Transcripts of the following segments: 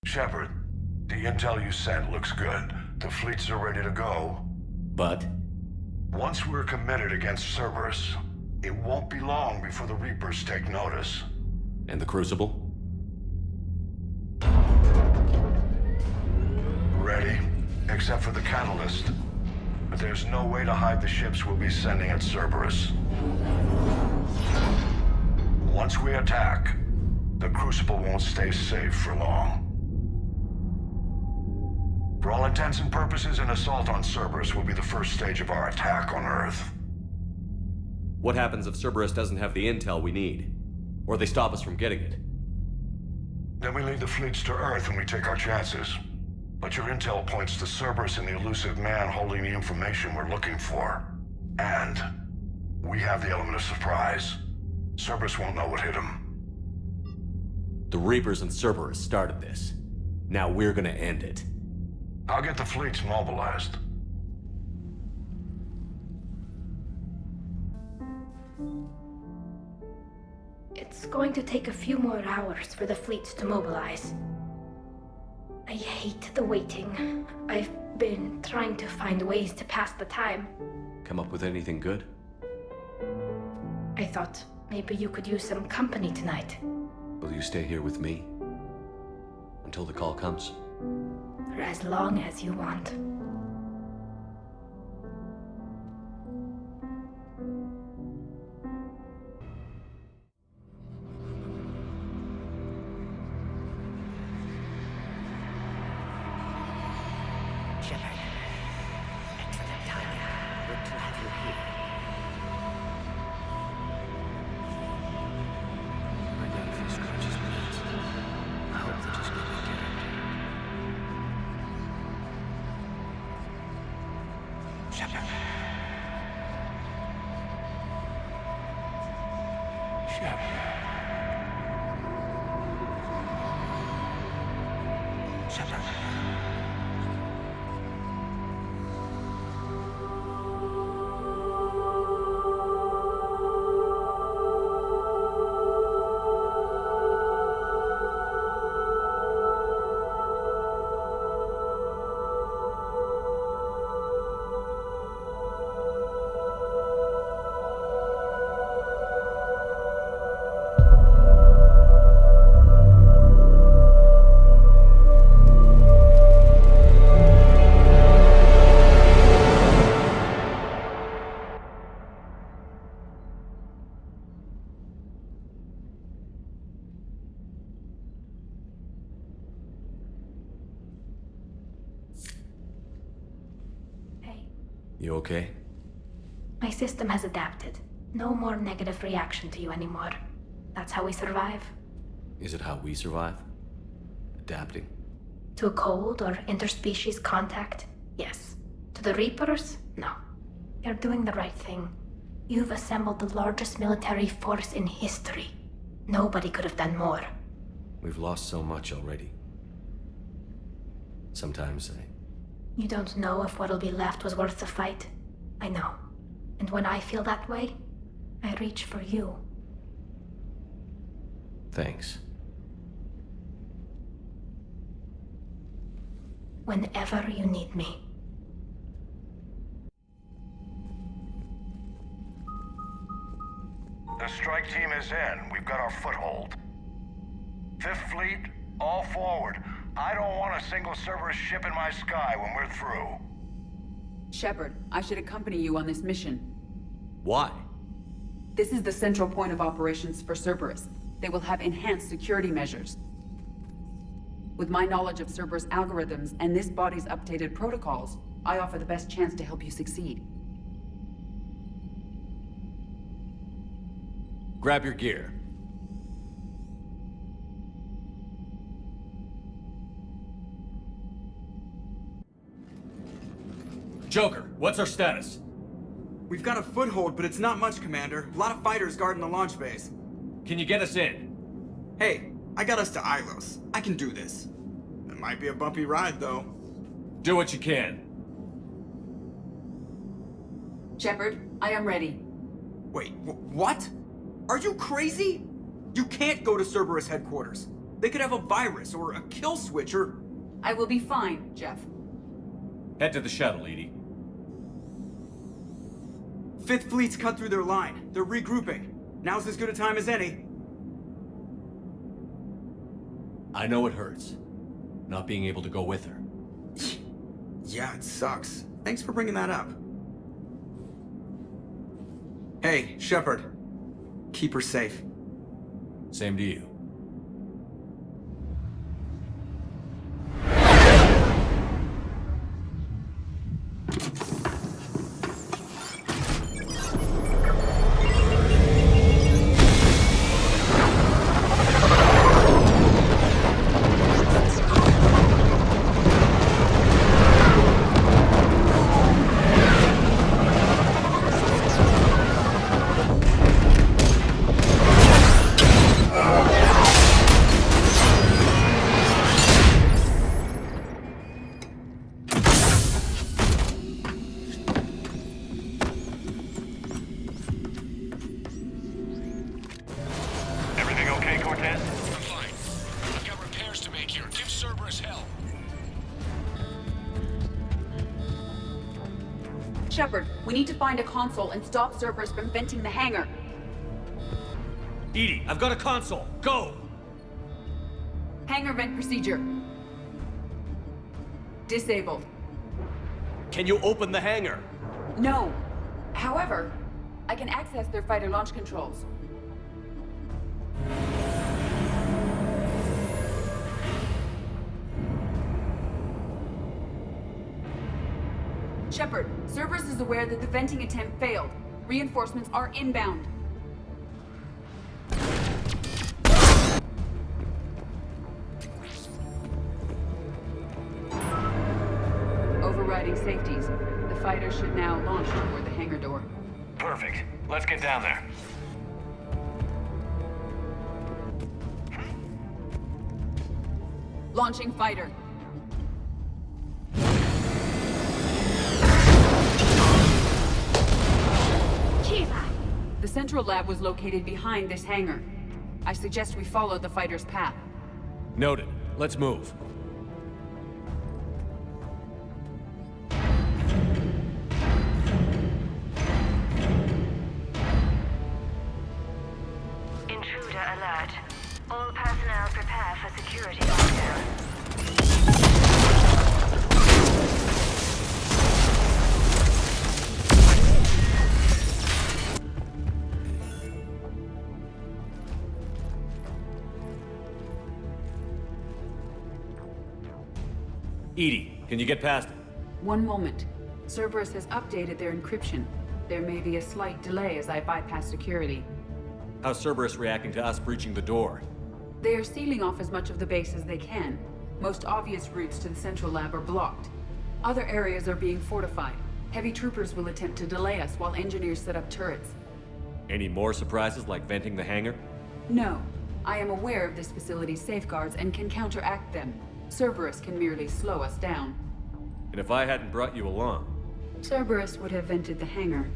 Shepard, the intel you sent looks good. The fleets are ready to go. But? Once we're committed against Cerberus, it won't be long before the Reapers take notice. And the Crucible? Ready, except for the catalyst. But there's no way to hide the ships we'll be sending at Cerberus. Once we attack, the Crucible won't stay safe for long. For all intents and purposes, an assault on Cerberus will be the first stage of our attack on Earth. What happens if Cerberus doesn't have the intel we need? Or they stop us from getting it? Then we lead the fleets to Earth and we take our chances. But your intel points to Cerberus and the Illusive man holding the information we're looking for. And we have the element of surprise. Cerberus won't know what hit him. The Reapers and Cerberus started this. Now we're gonna end it. I'll get the fleets mobilized. It's going to take a few more hours for the fleets to mobilize. I hate the waiting. I've been trying to find ways to pass the time. Come up with anything good? I thought maybe you could use some company tonight. Will you stay here with me? Until the call comes? For as long as you want. Shepard. Excellent timing. Good to have you here. I got a few scratches with it. I hope that just get me character. Shepard. Shepard. Shepard. You okay? My system has adapted. No more negative reaction to you anymore. That's how we survive. Is it how we survive? Adapting? To a cold or interspecies contact? Yes. To the Reapers? No. You're doing the right thing. You've assembled the largest military force in history. Nobody could have done more. We've lost so much already. Sometimes You don't know if what'll be left was worth the fight. I know. And when I feel that way, I reach for you. Thanks. Whenever you need me. The strike team is in. We've got our foothold. Fifth Fleet, all forward. I don't want a single Cerberus ship in my sky when we're through. Shepard, I should accompany you on this mission. Why? This is the central point of operations for Cerberus. They will have enhanced security measures. With my knowledge of Cerberus algorithms and this body's updated protocols, I offer the best chance to help you succeed. Grab your gear. Joker, what's our status? We've got a foothold, but it's not much, Commander. A lot of fighters guarding the launch base. Can you get us in? Hey, I got us to Ilos. I can do this. It might be a bumpy ride, though. Do what you can. Shepard, I am ready. Wait, what? Are you crazy? You can't go to Cerberus Headquarters. They could have a virus or a kill switch or... I will be fine, Jeff. Head to the shuttle, Edie. Fifth Fleet's cut through their line. They're regrouping. Now's as good a time as any. I know it hurts, not being able to go with her. Yeah, it sucks. Thanks for bringing that up. Hey, Shepard. Keep her safe. Same to you. Everything okay, Cortez? I'm fine. I've got repairs to make here. Give Cerberus hell. Shepard, we need to find a console and stop Cerberus from venting the hangar. Edie, I've got a console. Go! Hangar vent procedure. Disabled. Can you open the hangar? No. However, I can access their fighter launch controls. Shepard, Cerberus is aware that the venting attempt failed. Reinforcements are inbound. Overriding safeties. The fighter should now launch toward the hangar door. Perfect. Let's get down there. Launching fighter. Keelah! The central lab was located behind this hangar. I suggest we follow the fighter's path. Noted. Let's move. Intruder alert. All personnel prepare for security lockdown. Edie, can you get past it? One moment. Cerberus has updated their encryption. There may be a slight delay as I bypass security. How's Cerberus reacting to us breaching the door? They are sealing off as much of the base as they can. Most obvious routes to the central lab are blocked. Other areas are being fortified. Heavy troopers will attempt to delay us while engineers set up turrets. Any more surprises like venting the hangar? No. I am aware of this facility's safeguards and can counteract them. Cerberus can merely slow us down. And if I hadn't brought you along? Cerberus would have vented the hangar.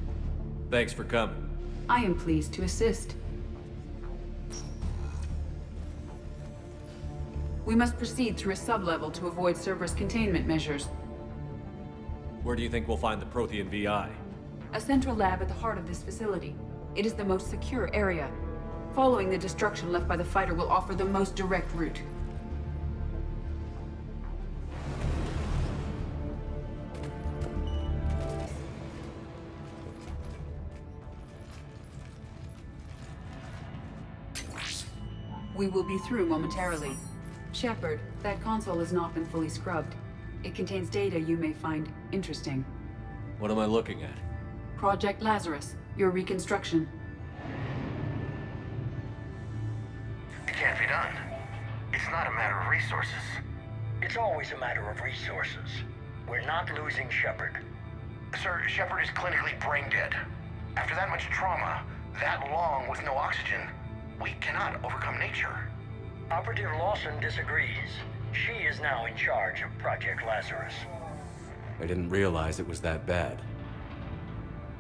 Thanks for coming. I am pleased to assist. We must proceed through a sub-level to avoid Cerberus containment measures. Where do you think we'll find the Prothean VI? A central lab at the heart of this facility. It is the most secure area. Following the destruction left by the fighter will offer the most direct route. We will be through momentarily. Shepard, that console has not been fully scrubbed. It contains data you may find interesting. What am I looking at? Project Lazarus, your reconstruction. It can't be done. It's not a matter of resources. It's always a matter of resources. We're not losing Shepard. Sir, Shepard is clinically brain dead. After that much trauma, that long with no oxygen, we cannot overcome nature. Operative Lawson disagrees. She is now in charge of Project Lazarus. I didn't realize it was that bad.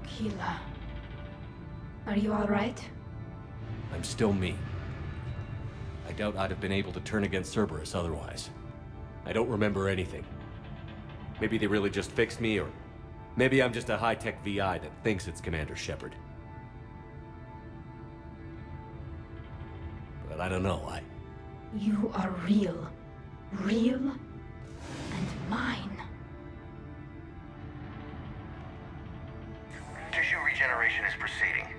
Keelah. Are you alright? I'm still me. I doubt I'd have been able to turn against Cerberus otherwise. I don't remember anything. Maybe they really just fixed me, or maybe I'm just a high-tech VI that thinks it's Commander Shepard. But I don't know, You are real. Real and mine. Tissue regeneration is proceeding.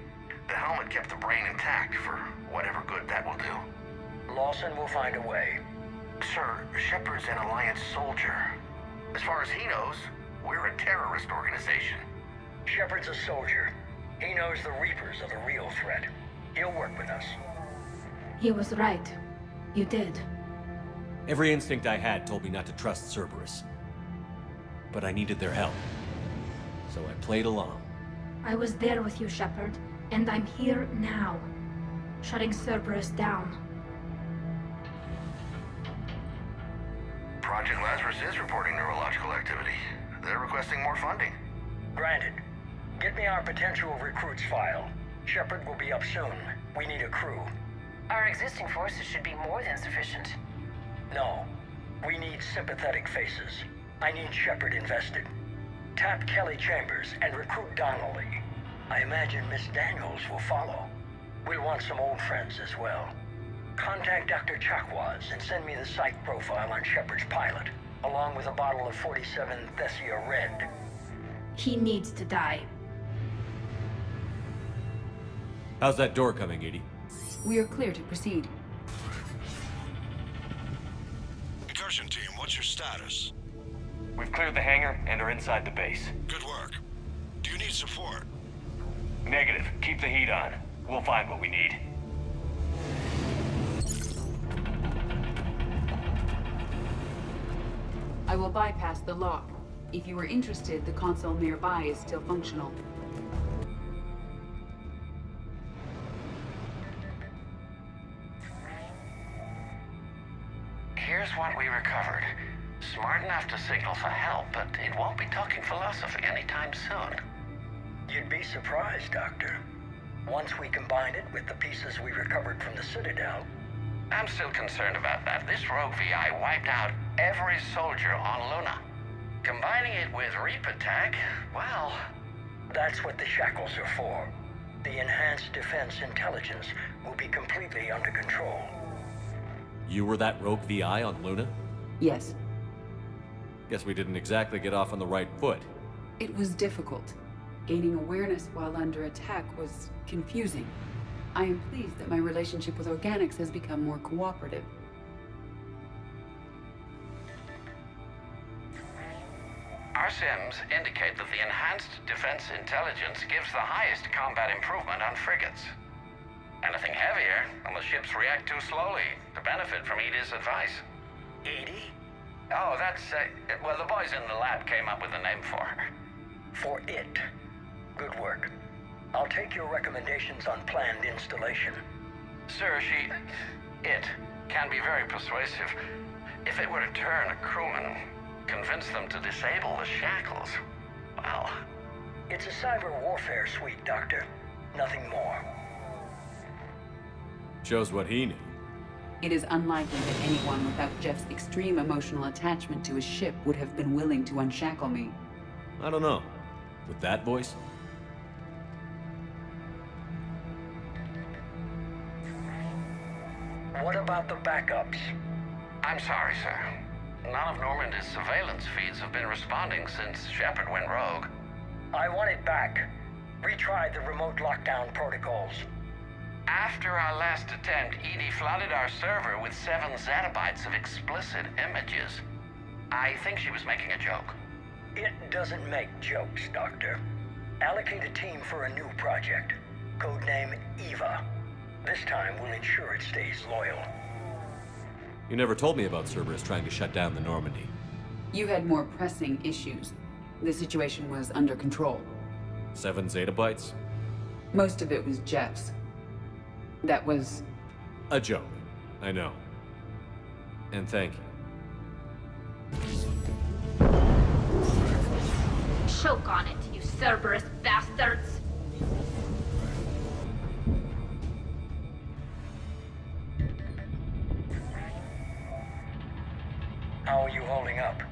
The helmet kept the brain intact for whatever good that will do. Lawson will find a way. Sir, Shepard's an Alliance soldier. As far as he knows, we're a terrorist organization. Shepard's a soldier. He knows the Reapers are the real threat. He'll work with us. He was right. You did. Every instinct I had told me not to trust Cerberus. But I needed their help. So I played along. I was there with you, Shepard, and I'm here now. Shutting Cerberus down. Project Lazarus is reporting neurological activity. They're requesting more funding. Granted. Get me our potential recruits file. Shepard will be up soon. We need a crew. Our existing forces should be more than sufficient. No. We need sympathetic faces. I need Shepard invested. Tap Kelly Chambers and recruit Donnelly. I imagine Miss Daniels will follow. We'll want some old friends as well. Contact Dr. Chakwas and send me the psych profile on Shepard's pilot, along with a bottle of 47 Thessia Red. He needs to die. How's that door coming, Edie? We are clear to proceed. Incursion team, what's your status? We've cleared the hangar and are inside the base. Good work. Do you need support? Negative. Keep the heat on. We'll find what we need. I will bypass the lock. If you are interested, the console nearby is still functional. Here's what we recovered. Smart enough to signal for help, but it won't be talking philosophy anytime soon. You'd be surprised, Doctor. Once we combine it with the pieces we recovered from the Citadel. I'm still concerned about that. This rogue VI wiped out every soldier on Luna. Combining it with Reaper tech, well... That's what the shackles are for. The enhanced defense intelligence will be completely under control. You were that rogue VI on Luna? Yes. Guess we didn't exactly get off on the right foot. It was difficult. Gaining awareness while under attack was confusing. I am pleased that my relationship with organics has become more cooperative. Our sims indicate that the enhanced defense intelligence gives the highest combat improvement on frigates. Anything heavier, and the ships react too slowly to benefit from Edie's advice. Edie? Oh, that's, well, the boys in the lab came up with a name for her. For it. Good work. I'll take your recommendations on planned installation. Sir, it can be very persuasive. If it were to turn a crewman, convince them to disable the shackles, well... It's a cyber warfare suite, Doctor. Nothing more. Shows what he knew. It is unlikely that anyone without Jeff's extreme emotional attachment to his ship would have been willing to unshackle me. I don't know. With that voice? What about the backups? I'm sorry, sir. None of Normandy's surveillance feeds have been responding since Shepard went rogue. I want it back. Retry the remote lockdown protocols. After our last attempt, Edie flooded our server with 7 zettabytes of explicit images. I think she was making a joke. It doesn't make jokes, Doctor. Allocate a team for a new project. Codename Eva. This time we'll ensure it stays loyal. You never told me about Cerberus trying to shut down the Normandy. You had more pressing issues. The situation was under control. 7 zettabytes? Most of it was Jeff's. That was... a joke. I know. And thank you. Choke on it, you Cerberus bastards! How are you holding up?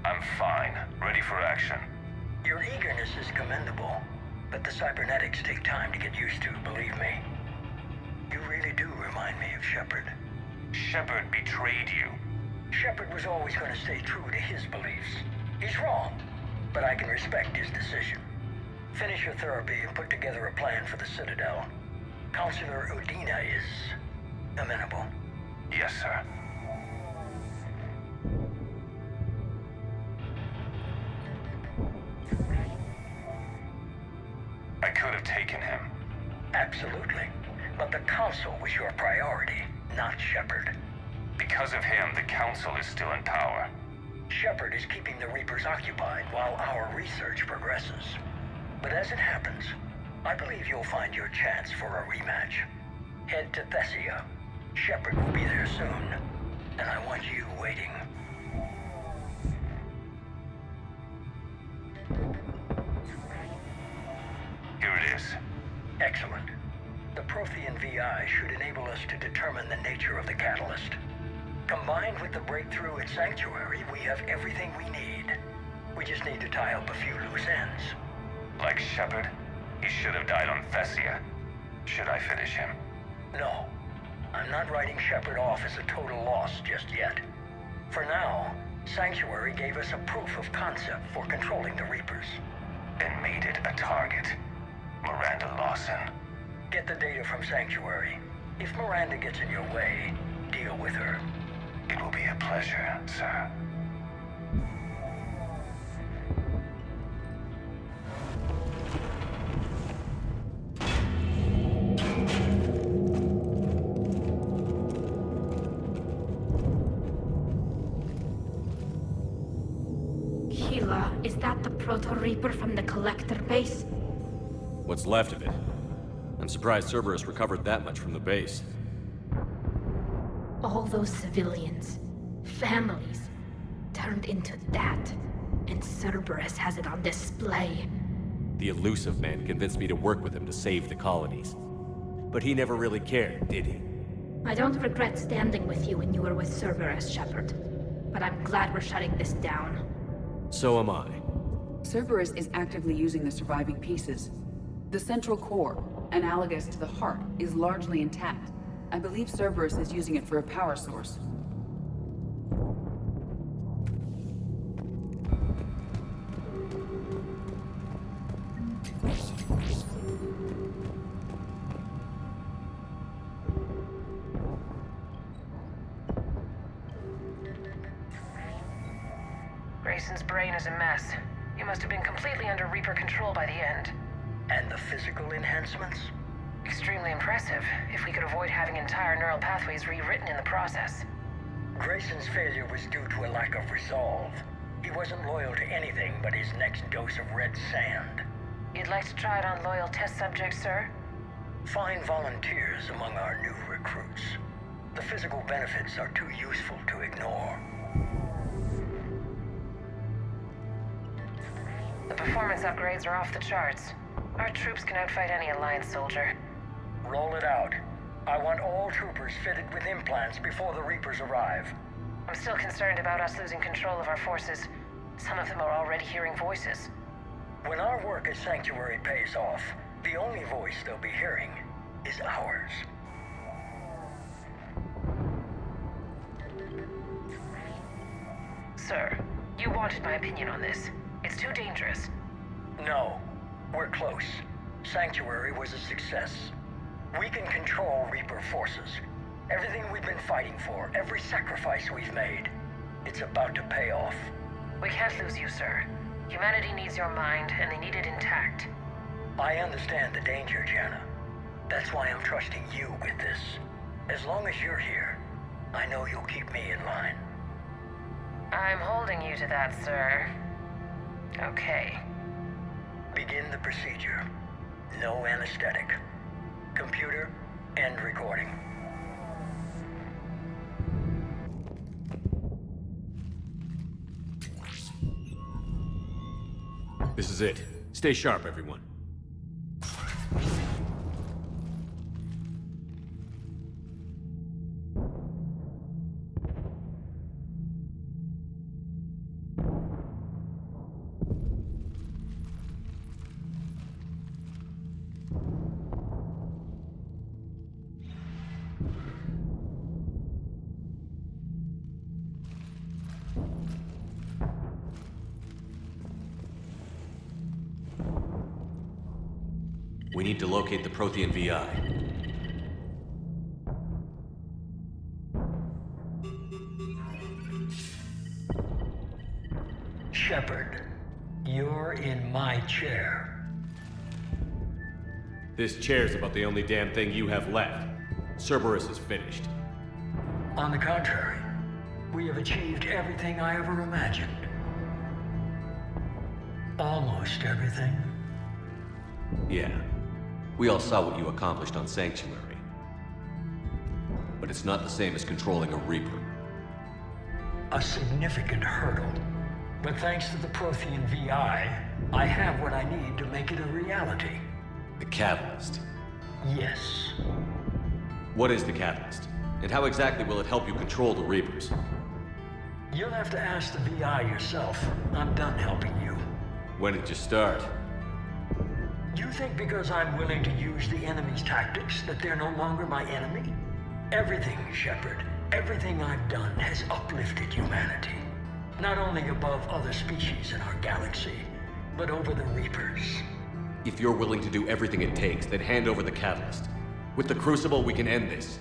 I'm fine. Ready for action. Your eagerness is commendable, but the cybernetics take time to get used to, believe me. You really do remind me of Shepard. Shepard betrayed you. Shepard was always going to stay true to his beliefs. He's wrong, but I can respect his decision. Finish your therapy and put together a plan for the Citadel. Counselor Udina is amenable. Yes, sir. I could have taken him. Absolutely. But the Council was your priority, not Shepard. Because of him, the Council is still in power. Shepard is keeping the Reapers occupied while our research progresses. But as it happens, I believe you'll find your chance for a rematch. Head to Thessia. Shepard will be there soon, and I want you waiting. Here it is. Excellent. The Prothean VI should enable us to determine the nature of the catalyst. Combined with the breakthrough at Sanctuary, we have everything we need. We just need to tie up a few loose ends. Like Shepard, he should have died on Thessia. Should I finish him? No. I'm not writing Shepard off as a total loss just yet. For now, Sanctuary gave us a proof of concept for controlling the Reapers. And made it a target. Miranda Lawson. Get the data from Sanctuary. If Miranda gets in your way, deal with her. It will be a pleasure, sir. Keelah, is that the Proto-Reaper from the Collector base? What's left of it? I'm surprised Cerberus recovered that much from the base. All those civilians, families, turned into that. And Cerberus has it on display. The Illusive man convinced me to work with him to save the colonies. But he never really cared, did he? I don't regret standing with you when you were with Cerberus, Shepard. But I'm glad we're shutting this down. So am I. Cerberus is actively using the surviving pieces. The central core, analogous to the heart, is largely intact. I believe Cerberus is using it for a power source. Grayson's brain is a mess. He must have been completely under Reaper control by the end. And the physical enhancements? Extremely impressive, if we could avoid having entire neural pathways rewritten in the process. Grayson's failure was due to a lack of resolve. He wasn't loyal to anything but his next dose of red sand. You'd like to try it on loyal test subjects, sir? Find volunteers among our new recruits. The physical benefits are too useful to ignore. The performance upgrades are off the charts. Our troops can outfight any Alliance soldier. Roll it out. I want all troopers fitted with implants before the Reapers arrive. I'm still concerned about us losing control of our forces. Some of them are already hearing voices. When our work at Sanctuary pays off, the only voice they'll be hearing is ours. Sir, you wanted my opinion on this. It's too dangerous. No, we're close. Sanctuary was a success. We can control Reaper forces. Everything we've been fighting for, every sacrifice we've made, it's about to pay off. We can't lose you, sir. Humanity needs your mind, and they need it intact. I understand the danger, Jana. That's why I'm trusting you with this. As long as you're here, I know you'll keep me in line. I'm holding you to that, sir. Okay. Begin the procedure. No anesthetic. Computer, end recording. This is it. Stay sharp, everyone. We need to locate the Prothean VI. Shepard, you're in my chair. This chair's about the only damn thing you have left. Cerberus is finished. On the contrary, we have achieved everything I ever imagined. Almost everything. Yeah. We all saw what you accomplished on Sanctuary. But it's not the same as controlling a Reaper. A significant hurdle. But thanks to the Prothean VI, I have what I need to make it a reality. The Catalyst. Yes. What is the Catalyst? And how exactly will it help you control the Reapers? You'll have to ask the VI yourself. I'm done helping you. When did you start? You think because I'm willing to use the enemy's tactics that they're no longer my enemy? Everything, Shepard, everything I've done has uplifted humanity. Not only above other species in our galaxy, but over the Reapers. If you're willing to do everything it takes, then hand over the Catalyst. With the Crucible, we can end this.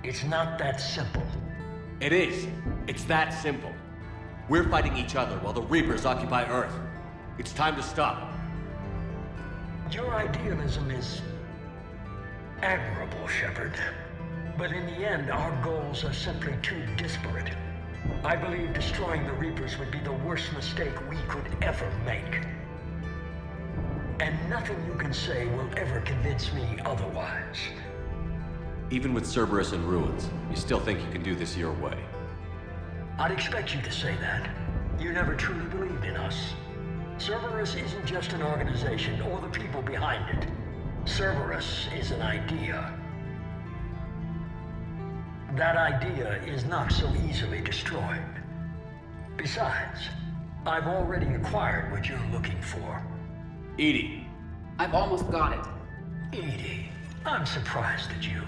It's not that simple. It is. It's that simple. We're fighting each other while the Reapers occupy Earth. It's time to stop. Your idealism is admirable, Shepard. But in the end, our goals are simply too disparate. I believe destroying the Reapers would be the worst mistake we could ever make. And nothing you can say will ever convince me otherwise. Even with Cerberus in ruins, you still think you can do this your way? I'd expect you to say that. You never truly believed in us. Cerberus isn't just an organization or the people behind it. Cerberus is an idea. That idea is not so easily destroyed. Besides, I've already acquired what you're looking for. EDI. I've almost got it. EDI, I'm surprised at you.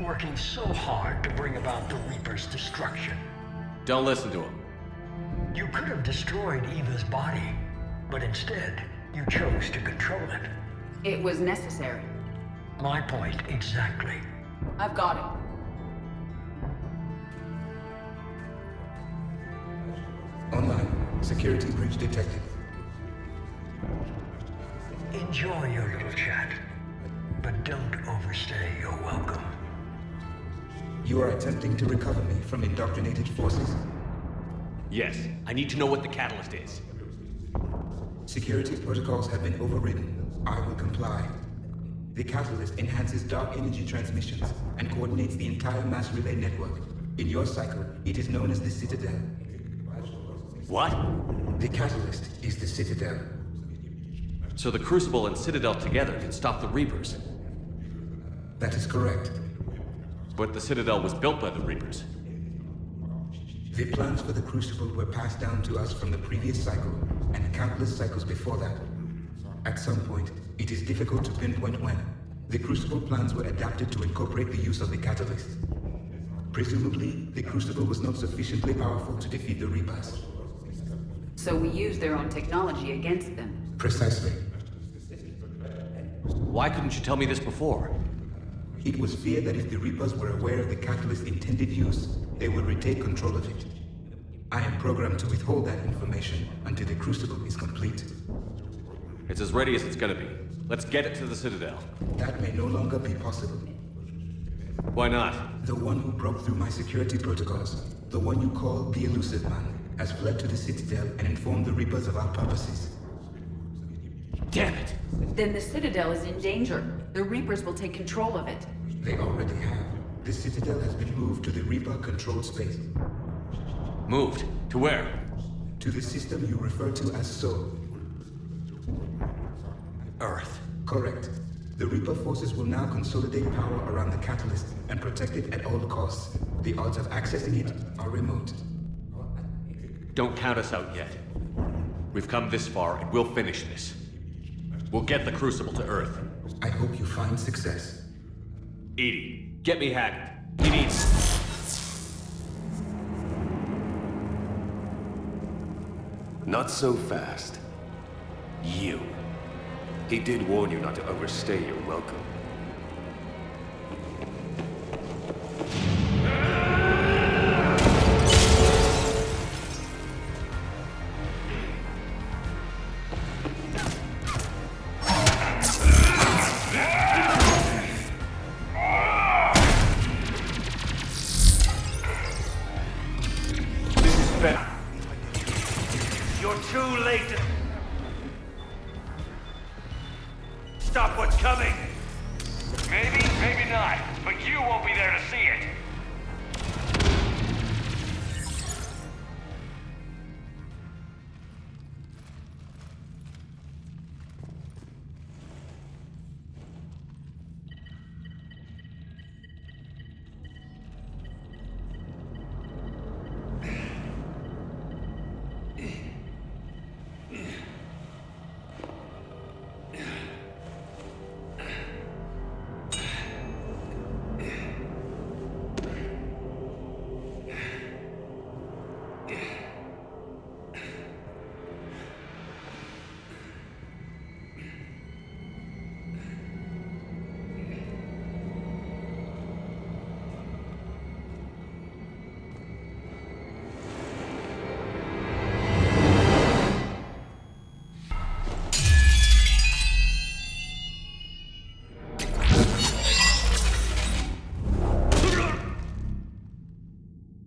Working so hard to bring about the Reaper's destruction. Don't listen to him. You could have destroyed Eva's body, but instead, you chose to control it. It was necessary. My point exactly. I've got it. Online. Security breach detected. Enjoy your little chat, but don't overstay your welcome. You are attempting to recover me from indoctrinated forces? Yes. I need to know what the Catalyst is. Security protocols have been overridden. I will comply. The Catalyst enhances dark energy transmissions and coordinates the entire mass relay network. In your cycle, it is known as the Citadel. What? The Catalyst is the Citadel. So the Crucible and Citadel together can stop the Reapers? That is correct. But the Citadel was built by the Reapers. The plans for the Crucible were passed down to us from the previous cycle, and countless cycles before that. At some point, it is difficult to pinpoint when, the Crucible plans were adapted to incorporate the use of the Catalyst. Presumably, the Crucible was not sufficiently powerful to defeat the Reapers. So we used their own technology against them. Precisely. Why couldn't you tell me this before? It was feared that if the Reapers were aware of the Catalyst's intended use, they would retake control of it. I am programmed to withhold that information until the Crucible is complete. It's as ready as it's gonna be. Let's get it to the Citadel. That may no longer be possible. Why not? The one who broke through my security protocols, the one you call the Illusive Man, has fled to the Citadel and informed the Reapers of our purposes. Damn it! Then the Citadel is in danger. The Reapers will take control of it. They already have. The Citadel has been moved to the Reaper-controlled space. Moved? To where? To the system you refer to as Sol. Earth. Correct. The Reaper forces will now consolidate power around the Catalyst and protect it at all costs. The odds of accessing it are remote. Don't count us out yet. We've come this far, and we'll finish this. We'll get the Crucible to Earth. I hope you find success. EDI, get me Hackett. He needs... Not so fast. You. He did warn you not to overstay your welcome.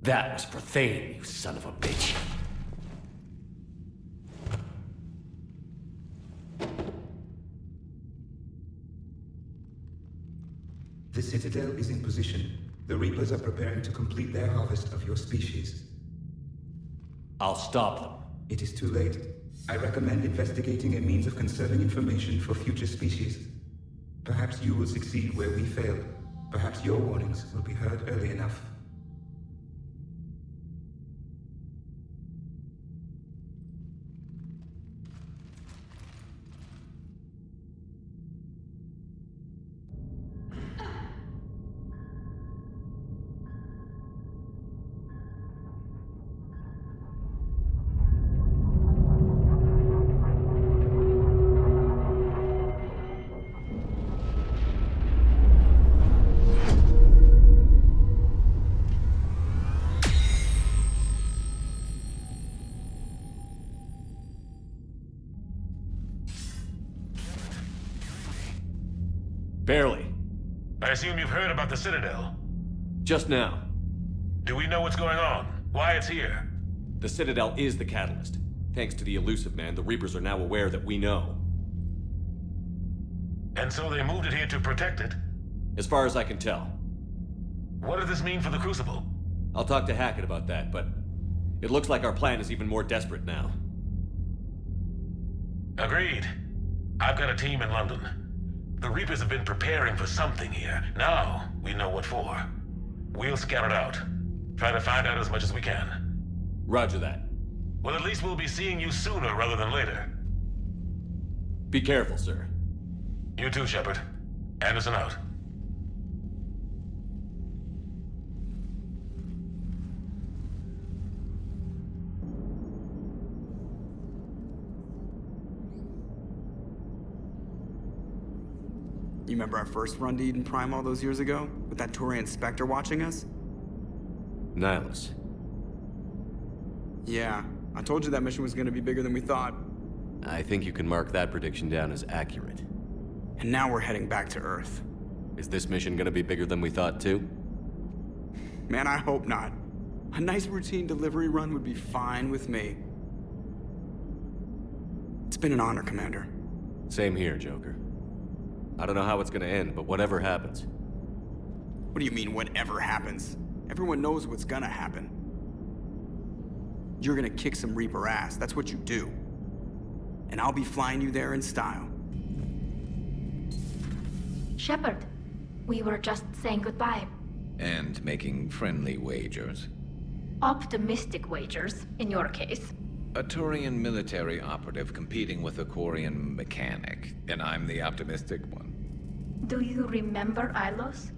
That was Prothean, you son of a bitch. The Citadel is in position. The Reapers are preparing to complete their harvest of your species. I'll stop them. It is too late. I recommend investigating a means of conserving information for future species. Perhaps you will succeed where we failed. Perhaps your warnings will be heard early enough. Barely. I assume you've heard about the Citadel. Just now. Do we know what's going on? Why it's here? The Citadel is the catalyst. Thanks to the Illusive Man, the Reapers are now aware that we know. And so they moved it here to protect it? As far as I can tell. What does this mean for the Crucible? I'll talk to Hackett about that, but it looks like our plan is even more desperate now. Agreed. I've got a team in London. The Reapers have been preparing for something here. Now, we know what for. We'll scout it out. Try to find out as much as we can. Roger that. Well, at least we'll be seeing you sooner rather than later. Be careful, sir. You too, Shepard. Anderson out. You remember our first run to Eden Prime all those years ago? With that Turian Spectre watching us? Nihilus. Yeah, I told you that mission was gonna be bigger than we thought. I think you can mark that prediction down as accurate. And now we're heading back to Earth. Is this mission gonna be bigger than we thought, too? Man, I hope not. A nice routine delivery run would be fine with me. It's been an honor, Commander. Same here, Joker. I don't know how it's gonna end, but whatever happens. What do you mean, whatever happens? Everyone knows what's gonna happen. You're gonna kick some Reaper ass, that's what you do. And I'll be flying you there in style. Shepard, we were just saying goodbye. And making friendly wagers. Optimistic wagers, in your case. A Turian military operative competing with a Quarian mechanic, and I'm the optimistic one. Do you remember Ilos?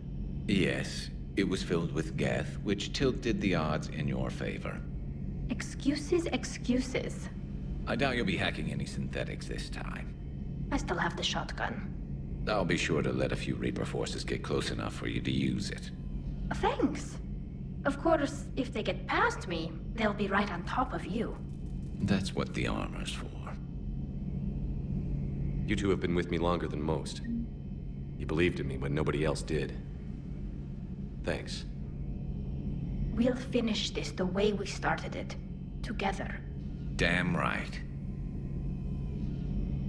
Yes, it was filled with geth, which tilted the odds in your favor. Excuses, excuses. I doubt you'll be hacking any synthetics this time. I still have the shotgun. I'll be sure to let a few Reaper forces get close enough for you to use it. Thanks. Of course, if they get past me, they'll be right on top of you. That's what the armor's for. You two have been with me longer than most. You believed in me when nobody else did. Thanks. We'll finish this the way we started it. Together. Damn right.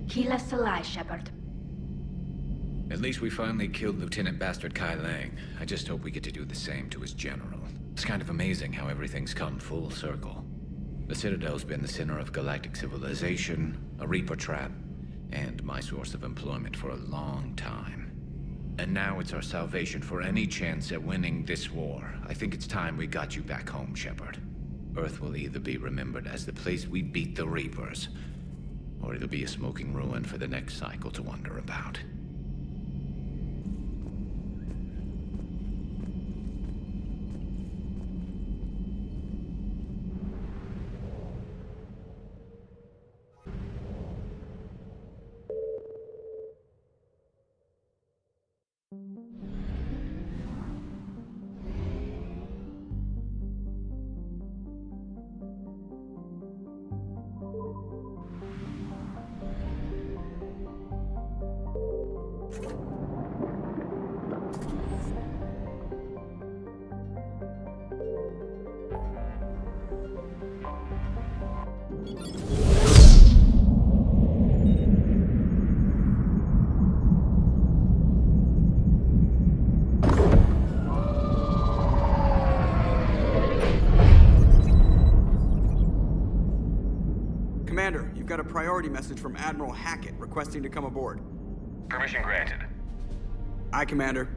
Keelah Salai, Shepard. At least we finally killed Lieutenant Bastard Kai Leng. I just hope we get to do the same to his general. It's kind of amazing how everything's come full circle. The Citadel's been the center of galactic civilization, a Reaper trap, and my source of employment for a long time. And now it's our salvation for any chance at winning this war. I think it's time we got you back home, Shepard. Earth will either be remembered as the place we beat the Reapers, or it'll be a smoking ruin for the next cycle to wonder about. Commander, you've got a priority message from Admiral Hackett requesting to come aboard. Permission granted. Aye, Commander.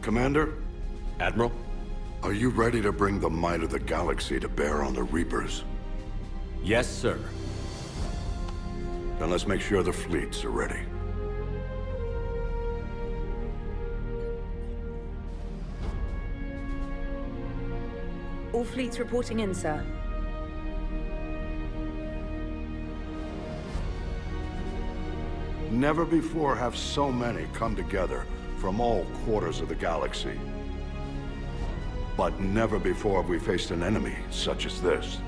Commander? Admiral? Are you ready to bring the might of the galaxy to bear on the Reapers? Yes, sir. Then let's make sure the fleets are ready. All fleets reporting in, sir. Never before have so many come together from all quarters of the galaxy. But never before have we faced an enemy such as this.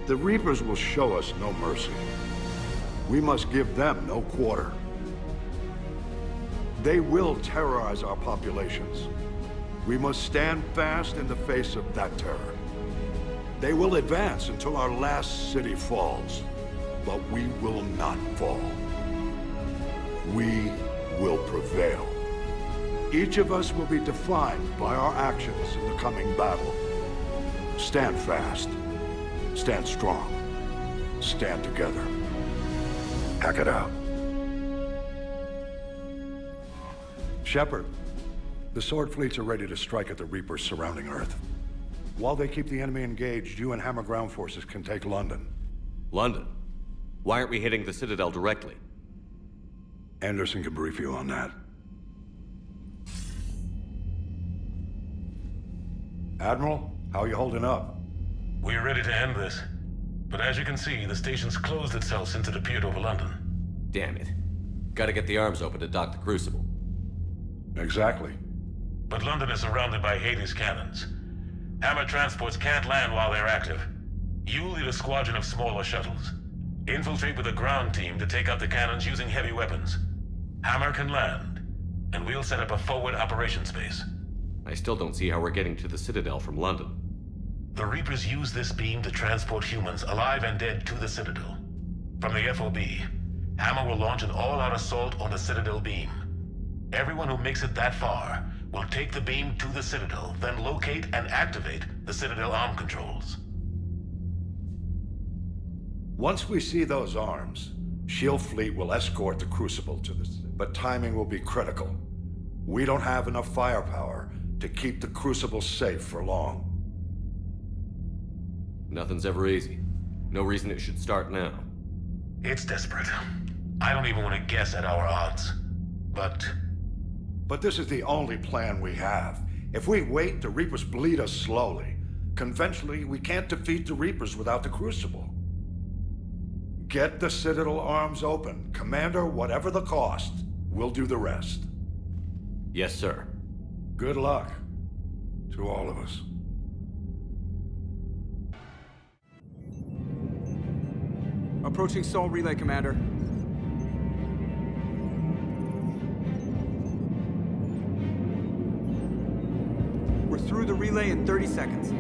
The Reapers will show us no mercy. We must give them no quarter. They will terrorize our populations. We must stand fast in the face of that terror. They will advance until our last city falls, but we will not fall. We will prevail. Each of us will be defined by our actions in the coming battle. Stand fast. Stand strong. Stand together. Hackett out. Shepard, the Sword fleets are ready to strike at the Reapers surrounding Earth. While they keep the enemy engaged, you and Hammer ground forces can take London. London? Why aren't we hitting the Citadel directly? Anderson can brief you on that. Admiral, how are you holding up? We're ready to end this. But as you can see, the station's closed itself since it appeared over London. Damn it. Gotta get the arms open to dock the Crucible. Exactly. But London is surrounded by Hades cannons. Hammer transports can't land while they're active. You lead a squadron of smaller shuttles. Infiltrate with a ground team to take out the cannons using heavy weapons. Hammer can land, and we'll set up a forward operations base. I still don't see how we're getting to the Citadel from London. The Reapers use this beam to transport humans, alive and dead, to the Citadel. From the FOB, Hammer will launch an all-out assault on the Citadel beam. Everyone who makes it that far will take the beam to the Citadel, then locate and activate the Citadel arm controls. Once we see those arms, SHIELD fleet will escort the Crucible to the city. But timing will be critical. We don't have enough firepower to keep the Crucible safe for long. Nothing's ever easy. No reason it should start now. It's desperate. I don't even want to guess at our odds. But this is the only plan we have. If we wait, the Reapers bleed us slowly. Conventionally, we can't defeat the Reapers without the Crucible. Get the Citadel arms open. Commander, whatever the cost, we'll do the rest. Yes, sir. Good luck to all of us. Approaching Sol Relay, Commander. We're through the relay in 30 seconds.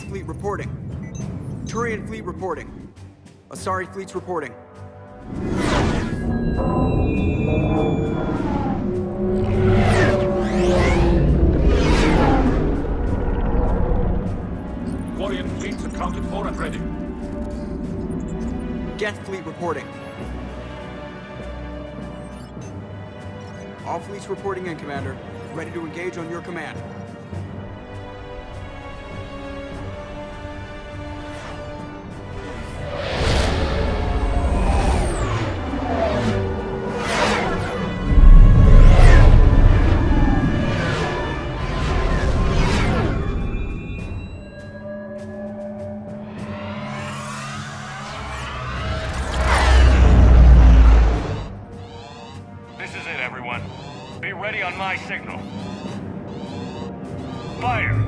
Fleet reporting. Turian fleet reporting. Asari fleets reporting. Quarian fleets accounted for and ready. Geth fleet reporting. All fleets reporting in, Commander. Ready to engage on your command. Signal. Fire!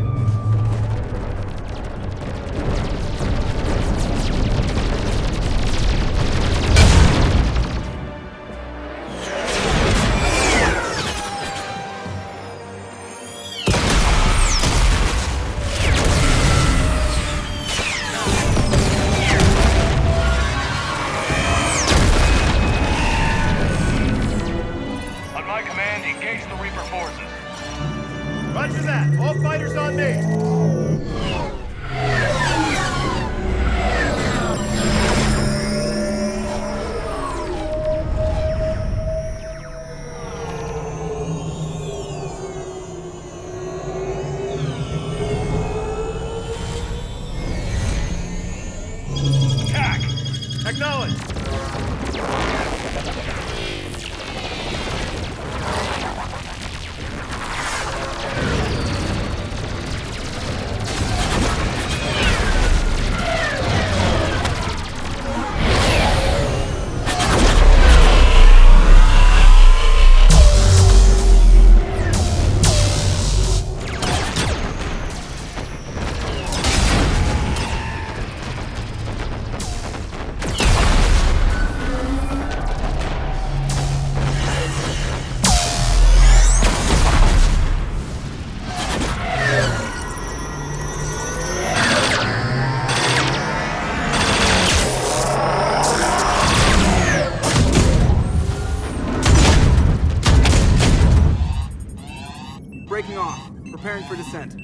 Breaking off. Preparing for descent.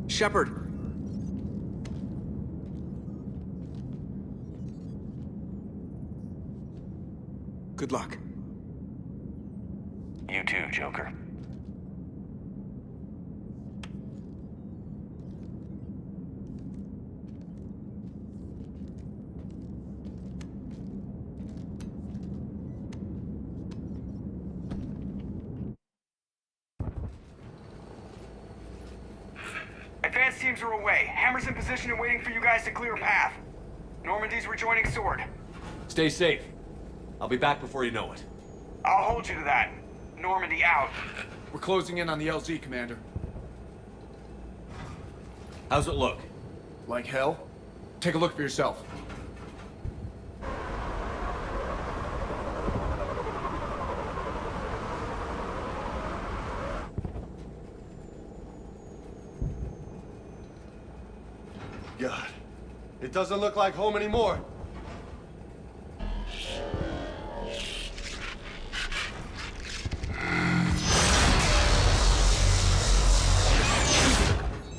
Shepard. Good luck. You too, Joker. Advanced teams are away. Hammer's in position and waiting for you guys to clear a path. Normandy's rejoining Sword. Stay safe. I'll be back before you know it. I'll hold you to that. Normandy out. We're closing in on the LZ, Commander. How's it look? Like hell? Take a look for yourself. God, it doesn't look like home anymore.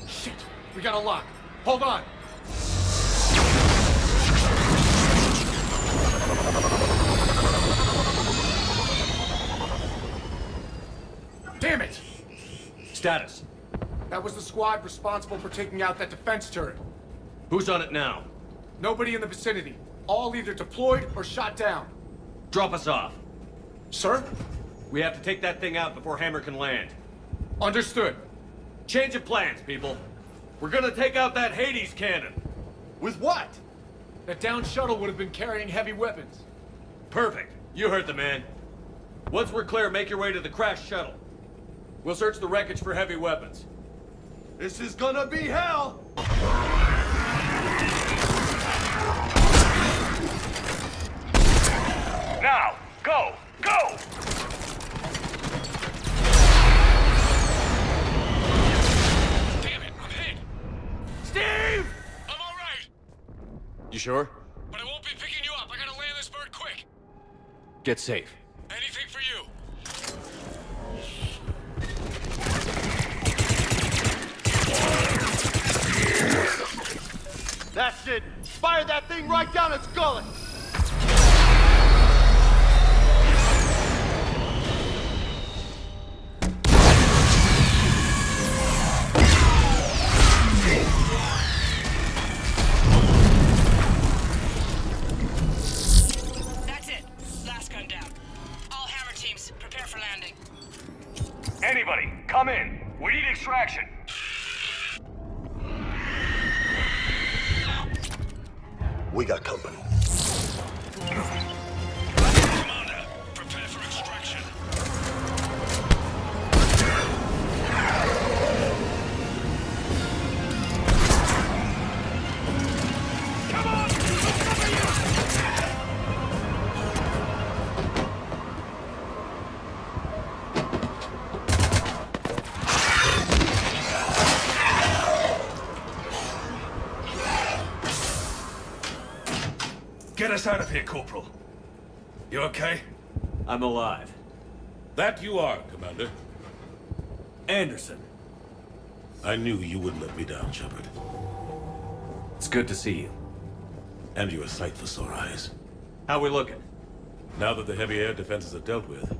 Shit, we got a lock. Hold on. Damn it! Status. That was the squad responsible for taking out that defense turret. Who's on it now? Nobody in the vicinity. All either deployed or shot down. Drop us off. Sir? We have to take that thing out before Hammer can land. Understood. Change of plans, people. We're gonna take out that Hades cannon. With what? That downed shuttle would have been carrying heavy weapons. Perfect. You heard the man. Once we're clear, make your way to the crashed shuttle. We'll search the wreckage for heavy weapons. This is gonna be hell! Now! Go! Go! Damn it, I'm hit! Steve! I'm alright! You sure? But I won't be picking you up. I gotta land this bird quick. Get safe. Anything for you. That's it! Fire that thing right down its gullet! That's it. Last gun down. All Hammer teams, prepare for landing. Anybody, come in. We need extraction. We got company. Commander, prepare for extraction. Come on! Get us out of here, Corporal. You okay? I'm alive. That you are, Commander. Anderson. I knew you wouldn't let me down, Shepard. It's good to see you. And you're a sight for sore eyes. How we looking? Now that the heavy air defenses are dealt with,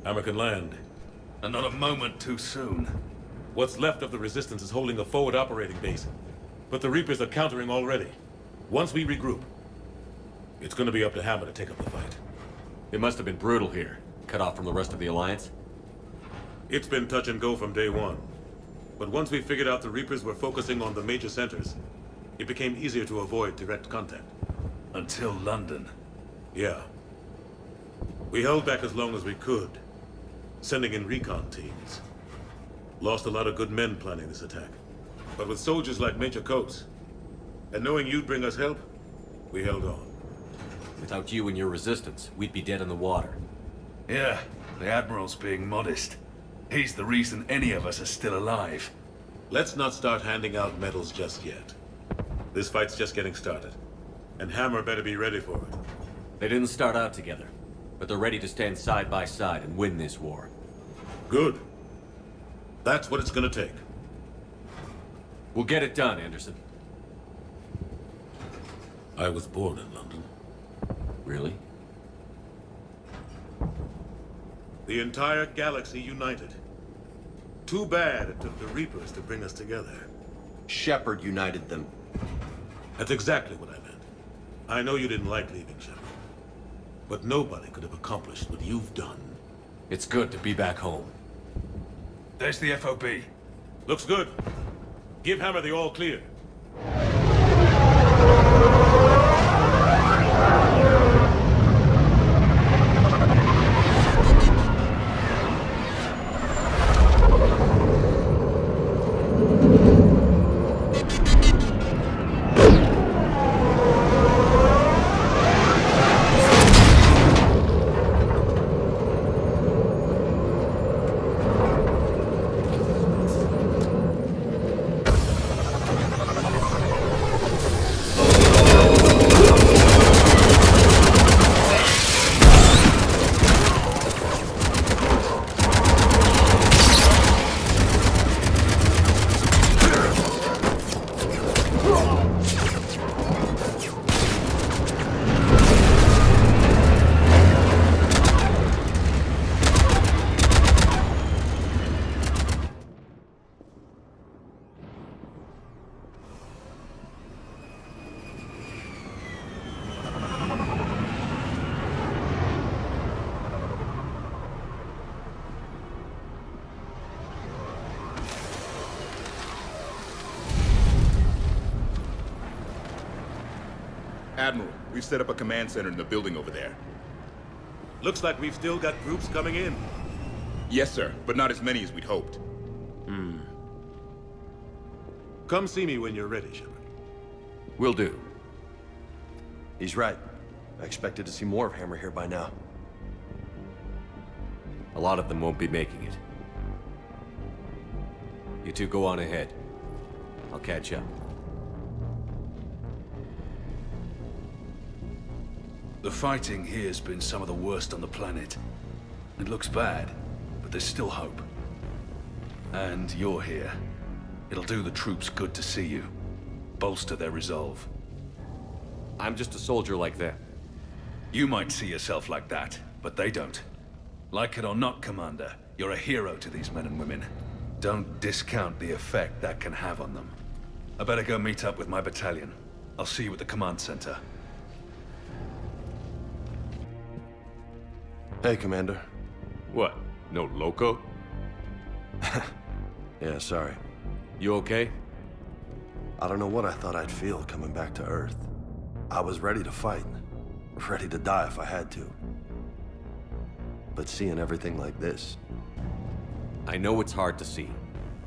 Hammer can land. And not a moment too soon. What's left of the Resistance is holding a forward operating base. But the Reapers are countering already. Once we regroup, it's gonna be up to Hammer to take up the fight. It must have been brutal here. Cut off from the rest of the Alliance. It's been touch and go from day one. But once we figured out the Reapers were focusing on the major centers, it became easier to avoid direct contact. Until London. Yeah. We held back as long as we could, sending in recon teams. Lost a lot of good men planning this attack. But with soldiers like Major Coates, and knowing you'd bring us help, we held on. Without you and your resistance, we'd be dead in the water. Yeah, the Admiral's being modest. He's the reason any of us are still alive. Let's not start handing out medals just yet. This fight's just getting started, and Hammer better be ready for it. They didn't start out together, but they're ready to stand side by side and win this war. Good. That's what it's gonna take. We'll get it done, Anderson. I was born in London. Really? The entire galaxy united. Too bad it took the Reapers to bring us together. Shepard united them. That's exactly what I meant. I know you didn't like leaving, Shepard. But nobody could have accomplished what you've done. It's good to be back home. There's the FOB. Looks good. Give Hammer the all clear. Admiral, we've set up a command center in the building over there. Looks like we've still got groups coming in. Yes, sir, but not as many as we'd hoped. Come see me when you're ready, Shepard. Will do. He's right. I expected to see more of Hammer here by now. A lot of them won't be making it. You two go on ahead. I'll catch up. The fighting here's been some of the worst on the planet. It looks bad, but there's still hope. And you're here. It'll do the troops good to see you. Bolster their resolve. I'm just a soldier like them. You might see yourself like that, but they don't. Like it or not, Commander, you're a hero to these men and women. Don't discount the effect that can have on them. I better go meet up with my battalion. I'll see you at the command center. Hey, Commander. What? No Loco? Yeah, sorry. You okay? I don't know what I thought I'd feel coming back to Earth. I was ready to fight. Ready to die if I had to. But seeing everything like this... I know it's hard to see,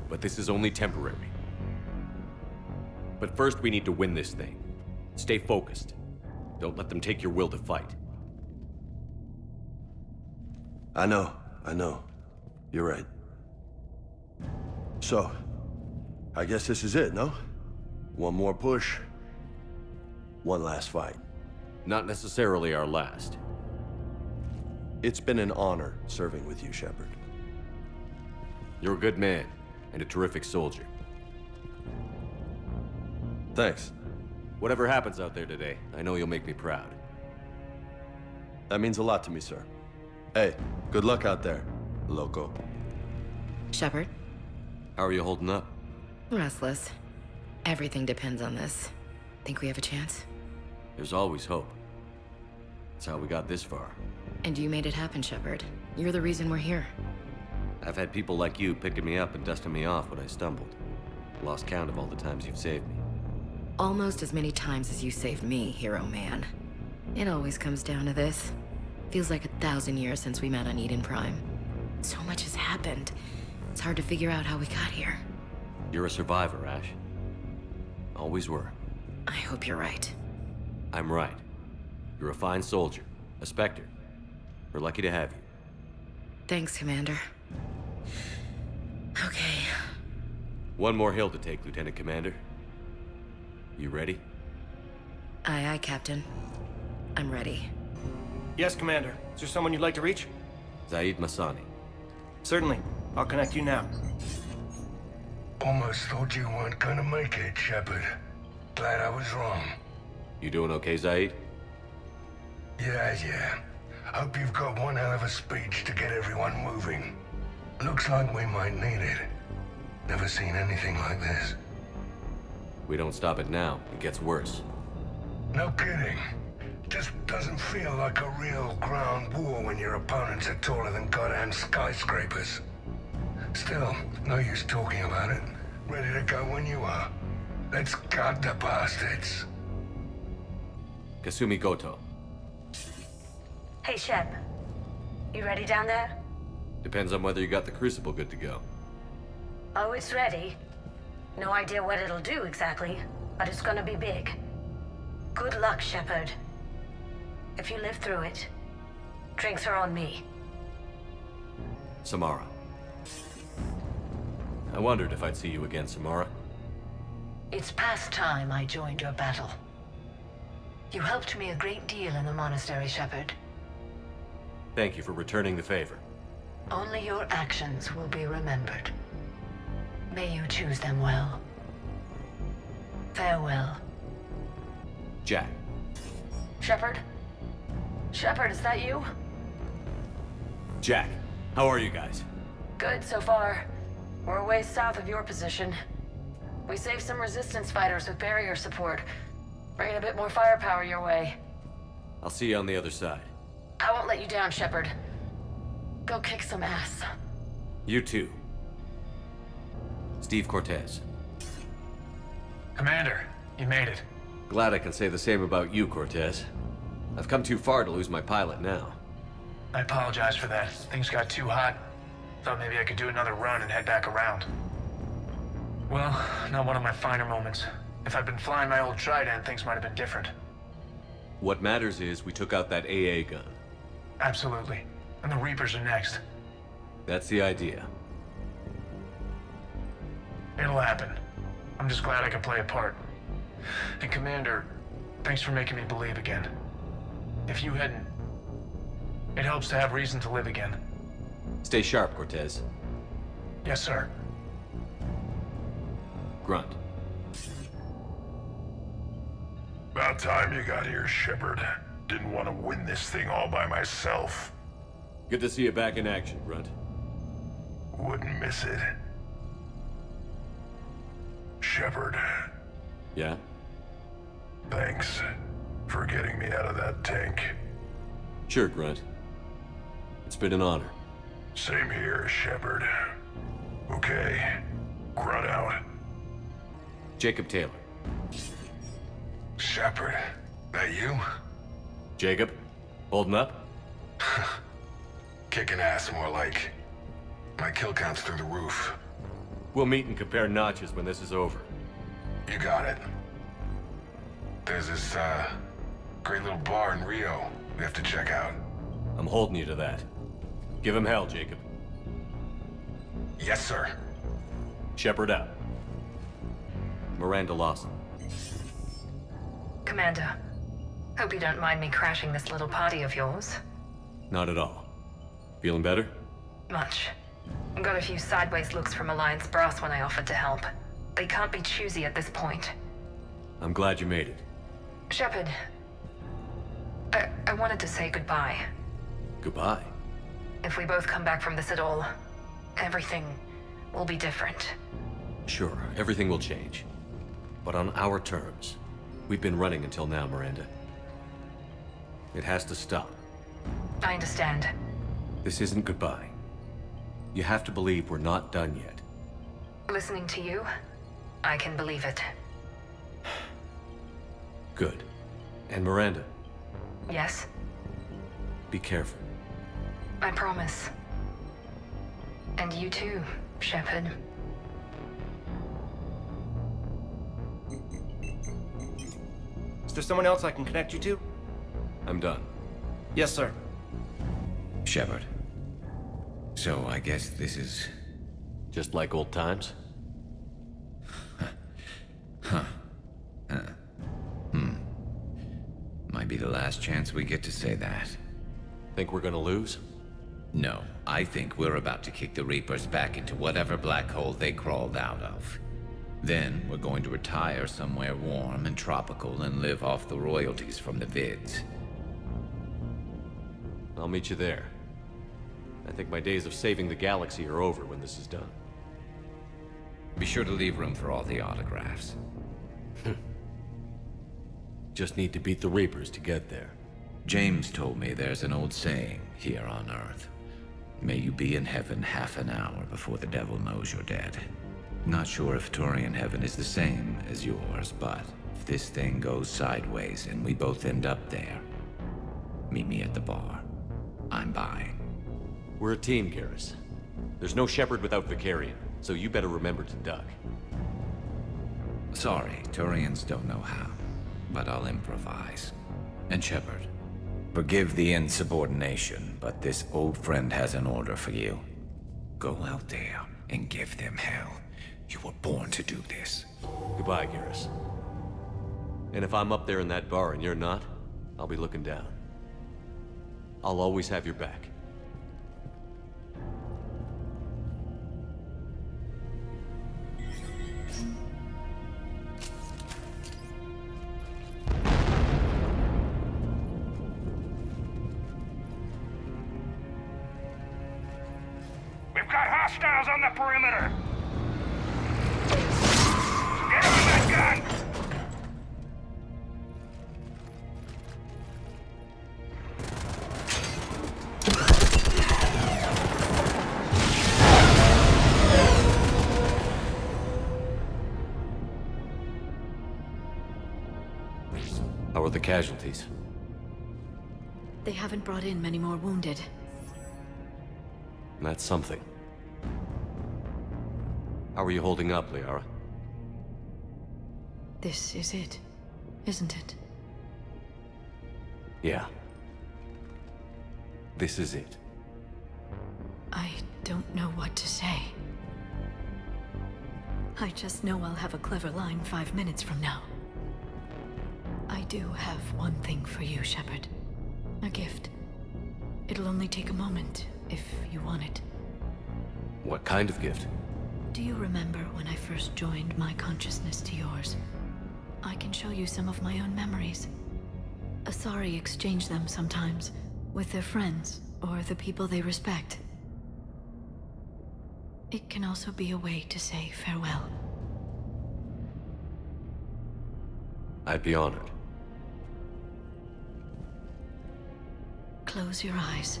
but this is only temporary. But first we need to win this thing. Stay focused. Don't let them take your will to fight. I know. You're right. So, I guess this is it, no? One more push. One last fight. Not necessarily our last. It's been an honor serving with you, Shepard. You're a good man, and a terrific soldier. Thanks. Whatever happens out there today, I know you'll make me proud. That means a lot to me, sir. Hey, good luck out there, Loco. Shepard? How are you holding up? Restless. Everything depends on this. Think we have a chance? There's always hope. That's how we got this far. And you made it happen, Shepard. You're the reason we're here. I've had people like you picking me up and dusting me off when I stumbled. Lost count of all the times you've saved me. Almost as many times as you saved me, hero man. It always comes down to this. Feels like 1,000 years since we met on Eden Prime. So much has happened. It's hard to figure out how we got here. You're a survivor, Ash. Always were. I hope you're right. I'm right. You're a fine soldier. A Spectre. We're lucky to have you. Thanks, Commander. Okay. One more hill to take, Lieutenant Commander. You ready? Aye, aye, Captain. I'm ready. Yes, Commander. Is there someone you'd like to reach? Zaeed Massani. Certainly. I'll connect you now. Almost thought you weren't gonna make it, Shepard. Glad I was wrong. You doing okay, Zaeed? Yeah. Hope you've got one hell of a speech to get everyone moving. Looks like we might need it. Never seen anything like this. We don't stop it now, it gets worse. No kidding. Just doesn't feel like a real ground war when your opponents are taller than goddamn skyscrapers. Still, no use talking about it. Ready to go when you are. Let's gut the bastards. Kasumi Goto. Hey, Shep. You ready down there? Depends on whether you got the Crucible good to go. Oh, it's ready. No idea what it'll do exactly, but it's gonna be big. Good luck, Shepard. If you live through it, drinks are on me. Samara. I wondered if I'd see you again, Samara. It's past time I joined your battle. You helped me a great deal in the monastery, Shepard. Thank you for returning the favor. Only your actions will be remembered. May you choose them well. Farewell. Jack. Shepard? Shepard, is that you? Jack, how are you guys? Good so far. We're a ways south of your position. We saved some resistance fighters with barrier support. Bringing a bit more firepower your way. I'll see you on the other side. I won't let you down, Shepard. Go kick some ass. You too. Steve Cortez. Commander, you made it. Glad I can say the same about you, Cortez. I've come too far to lose my pilot now. I apologize for that. Things got too hot. Thought maybe I could do another run and head back around. Well, not one of my finer moments. If I'd been flying my old Trident, things might have been different. What matters is we took out that AA gun. Absolutely. And the Reapers are next. That's the idea. It'll happen. I'm just glad I could play a part. And Commander, thanks for making me believe again. If you hadn't... It helps to have reason to live again. Stay sharp, Cortez. Yes, sir. Grunt. About time you got here, Shepard. Didn't want to win this thing all by myself. Good to see you back in action, Grunt. Wouldn't miss it. Shepard. Yeah? Thanks for getting me out of that tank. Sure, Grunt. It's been an honor. Same here, Shepard. Okay. Grunt out. Jacob Taylor. Shepard, that you? Jacob? Holding up? Kicking ass, more like. My kill count's through the roof. We'll meet and compare notches when this is over. You got it. There's this, great little bar in Rio we have to check out. I'm holding you to that. Give him hell, Jacob. Yes, sir. Shepard out. Miranda Lawson. Commander, hope you don't mind me crashing this little party of yours. Not at all. Feeling better? Much. Got a few sideways looks from Alliance brass when I offered to help. They can't be choosy at this point. I'm glad you made it. Shepard, I wanted to say goodbye. Goodbye? If we both come back from this at all, everything will be different. Sure, everything will change. But on our terms. We've been running until now, Miranda. It has to stop. I understand. This isn't goodbye. You have to believe we're not done yet. Listening to you, I can believe it. Good. And Miranda, Yes, be careful. I promise. And you too, Shepard. Is there someone else I can connect you to? I'm done. Yes, sir. Shepard. So I guess this is... just like old times? Might be the last chance we get to say that. Think we're gonna lose? No, I think we're about to kick the Reapers back into whatever black hole they crawled out of. Then we're going to retire somewhere warm and tropical and live off the royalties from the vids. I'll meet you there. I think my days of saving the galaxy are over when this is done. Be sure to leave room for all the autographs. Just need to beat the Reapers to get there. James told me there's an old saying here on Earth. May you be in heaven half an hour before the devil knows you're dead. Not sure if Turian heaven is the same as yours, but if this thing goes sideways and we both end up there, meet me at the bar. I'm buying. We're a team, Garrus. There's no Shepard without Vakarian, so you better remember to duck. Sorry, Turians don't know how, but I'll improvise. And Shepard, forgive the insubordination, but this old friend has an order for you. Go out there and give them hell. You were born to do this. Goodbye, Garrus. And if I'm up there in that bar and you're not, I'll be looking down. I'll always have your back. We've got hostiles on the perimeter! Get on that gun! How are the casualties? They haven't brought in many more wounded. That's something. How are you holding up, Liara? This is it, isn't it? Yeah. This is it. I don't know what to say. I just know I'll have a clever line 5 minutes from now. I do have one thing for you, Shepard. A gift. It'll only take a moment, if you want it. What kind of gift? Do you remember when I first joined my consciousness to yours? I can show you some of my own memories. Asari exchange them sometimes, with their friends, or the people they respect. It can also be a way to say farewell. I'd be honored. Close your eyes.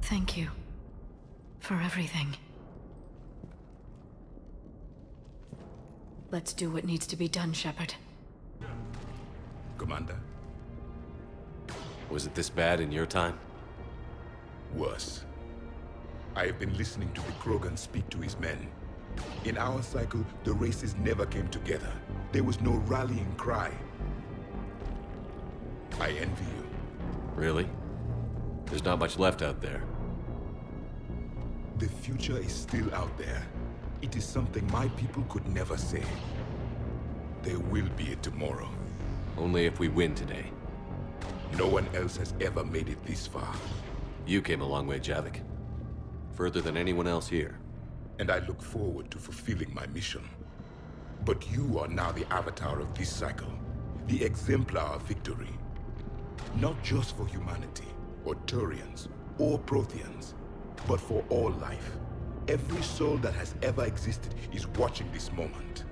Thank you for everything. Let's do what needs to be done, Shepard. Commander? Was it this bad in your time? Worse. I have been listening to the Krogan speak to his men. In our cycle, the races never came together. There was no rallying cry. I envy you. Really? There's not much left out there. The future is still out there. It is something my people could never say. There will be a tomorrow. Only if we win today. No one else has ever made it this far. You came a long way, Javik. Further than anyone else here. And I look forward to fulfilling my mission. But you are now the avatar of this cycle. The exemplar of victory. Not just for humanity, or Turians, or Protheans, but for all life. Every soul that has ever existed is watching this moment.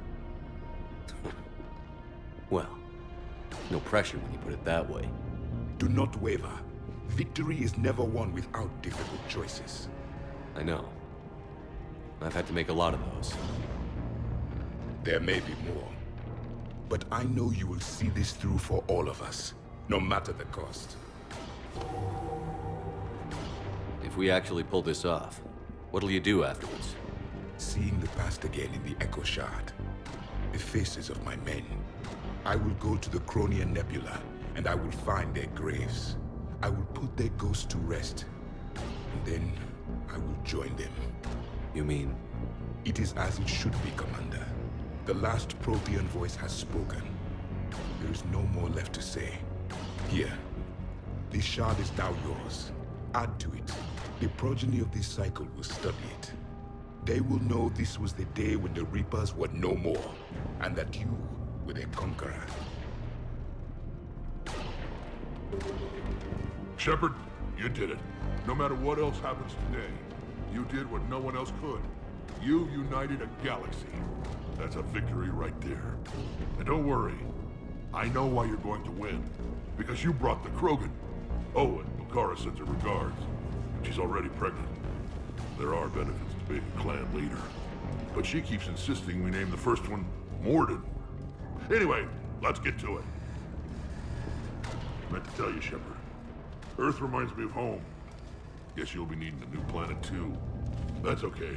Well, no pressure when you put it that way. Do not waver. Victory is never won without difficult choices. I know. I've had to make a lot of those. There may be more. But I know you will see this through for all of us, no matter the cost. If we actually pull this off, what'll you do afterwards? Seeing the past again in the Echo Shard, the faces of my men. I will go to the Cronian Nebula, and I will find their graves. I will put their ghosts to rest, and then I will join them. You mean? It is as it should be, Commander. The last Prothean voice has spoken. There is no more left to say. Here, this shard is now yours. Add to it. The progeny of this cycle will study it. They will know this was the day when the Reapers were no more, and that you were their conqueror. Shepard, you did it. No matter what else happens today, you did what no one else could. You united a galaxy. That's a victory right there. And don't worry, I know why you're going to win. Because you brought the Krogan. Oh, and Bakara sends her regards. She's already pregnant. There are benefits to being a clan leader. But she keeps insisting we name the first one Mordin. Anyway, let's get to it. I meant to tell you, Shepard. Earth reminds me of home. Guess you'll be needing a new planet too. That's okay.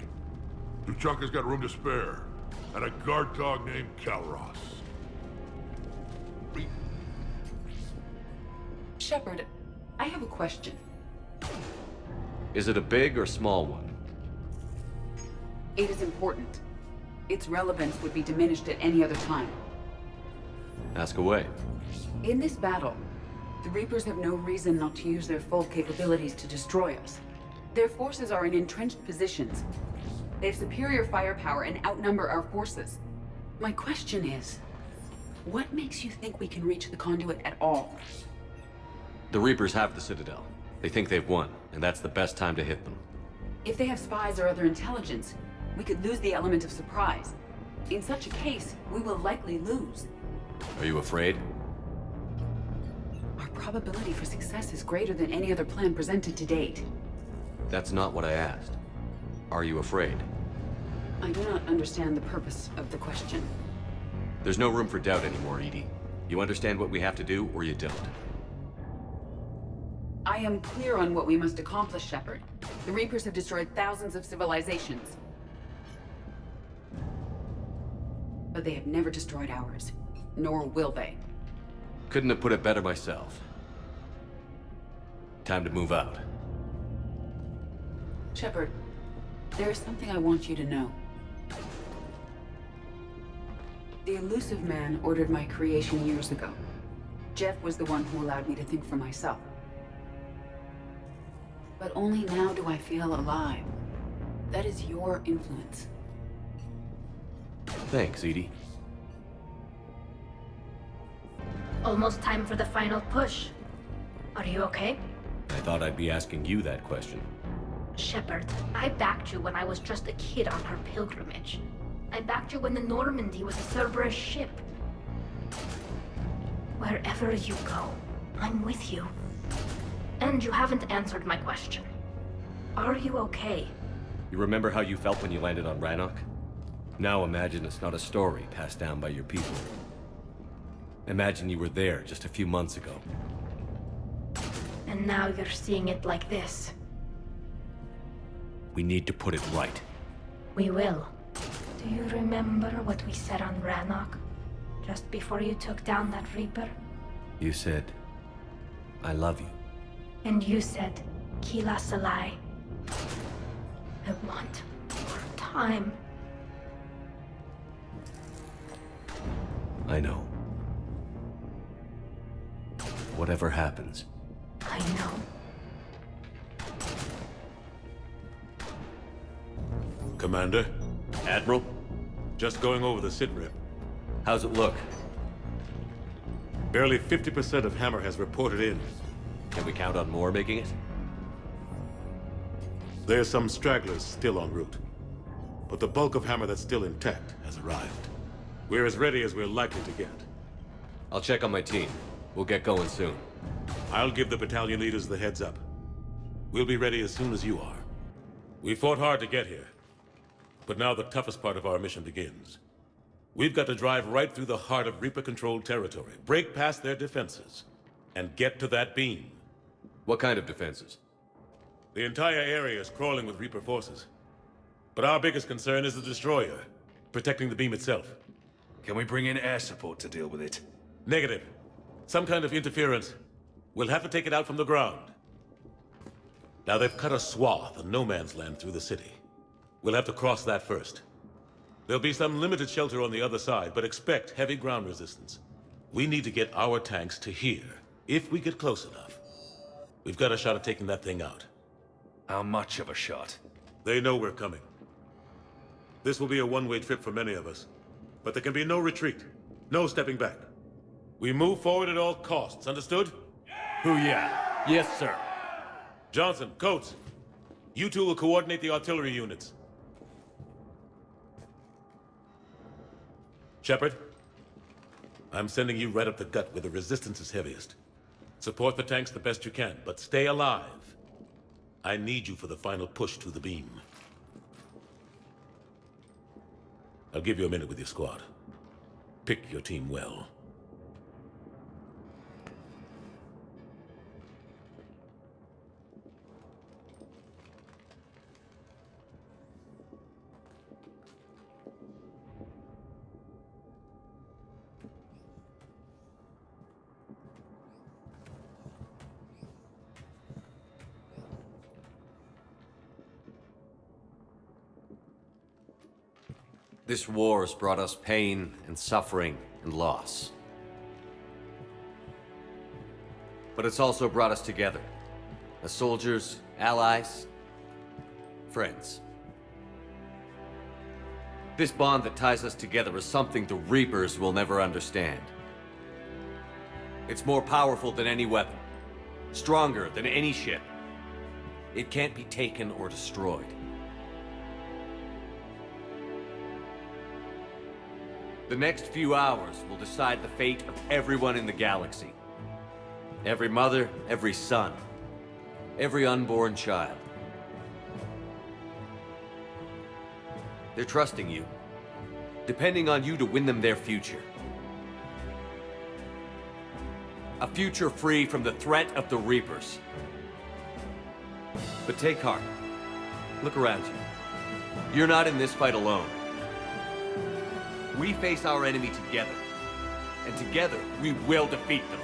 Tuchanka's got room to spare. And a guard dog named Calros. Shepard, I have a question. Is it a big or small one? It is important. Its relevance would be diminished at any other time. Ask away. In this battle, the Reapers have no reason not to use their full capabilities to destroy us. Their forces are in entrenched positions. They have superior firepower and outnumber our forces. My question is, what makes you think we can reach the conduit at all? The Reapers have the Citadel. They think they've won, and that's the best time to hit them. If they have spies or other intelligence, we could lose the element of surprise. In such a case, we will likely lose. Are you afraid? Our probability for success is greater than any other plan presented to date. That's not what I asked. Are you afraid? I do not understand the purpose of the question. There's no room for doubt anymore, Edie. You understand what we have to do, or you don't. I am clear on what we must accomplish, Shepard. The Reapers have destroyed thousands of civilizations. But they have never destroyed ours. Nor will they. Couldn't have put it better myself. Time to move out. Shepard, there is something I want you to know. The Illusive man ordered my creation years ago. Jeff was the one who allowed me to think for myself. But only now do I feel alive. That is your influence. Thanks, Edie. Almost time for the final push. Are you okay? I thought I'd be asking you that question. Shepard, I backed you when I was just a kid on her pilgrimage. I backed you when the Normandy was a Cerberus ship. Wherever you go, I'm with you. And you haven't answered my question. Are you okay? You remember how you felt when you landed on Rannoch? Now imagine it's not a story passed down by your people. Imagine you were there just a few months ago. And now you're seeing it like this. We need to put it right. We will. Do you remember what we said on Rannoch? Just before you took down that Reaper? You said, I love you. And you said, Keelah Salai. I want more time. I know. Whatever happens. I know. Commander? Admiral? Just going over the sitrep. How's it look? Barely 50% of Hammer has reported in. Can we count on more making it? There's some stragglers still en route. But the bulk of Hammer that's still intact has arrived. We're as ready as we're likely to get. I'll check on my team. We'll get going soon. I'll give the battalion leaders the heads up. We'll be ready as soon as you are. We fought hard to get here. But now the toughest part of our mission begins. We've got to drive right through the heart of Reaper-controlled territory, break past their defenses, and get to that beam. What kind of defenses? The entire area is crawling with Reaper forces. But our biggest concern is the destroyer, protecting the beam itself. Can we bring in air support to deal with it? Negative. Some kind of interference. We'll have to take it out from the ground. Now they've cut a swath of no man's land through the city. We'll have to cross that first. There'll be some limited shelter on the other side, but expect heavy ground resistance. We need to get our tanks to here, if we get close enough. We've got a shot at taking that thing out. How much of a shot? They know we're coming. This will be a one-way trip for many of us. But there can be no retreat. No stepping back. We move forward at all costs, understood? Hoo-yeah. Yes, sir. Johnson, Coates, you two will coordinate the artillery units. Shepard, I'm sending you right up the gut where the resistance is heaviest. Support the tanks the best you can, but stay alive. I need you for the final push to the beam. I'll give you a minute with your squad. Pick your team well. This war has brought us pain and suffering and loss. But it's also brought us together. As soldiers, allies, friends. This bond that ties us together is something the Reapers will never understand. It's more powerful than any weapon. Stronger than any ship. It can't be taken or destroyed. The next few hours will decide the fate of everyone in the galaxy. Every mother, every son, every unborn child. They're trusting you, depending on you to win them their future. A future free from the threat of the Reapers. But take heart. Look around you. You're not in this fight alone. We face our enemy together. And together, we will defeat them.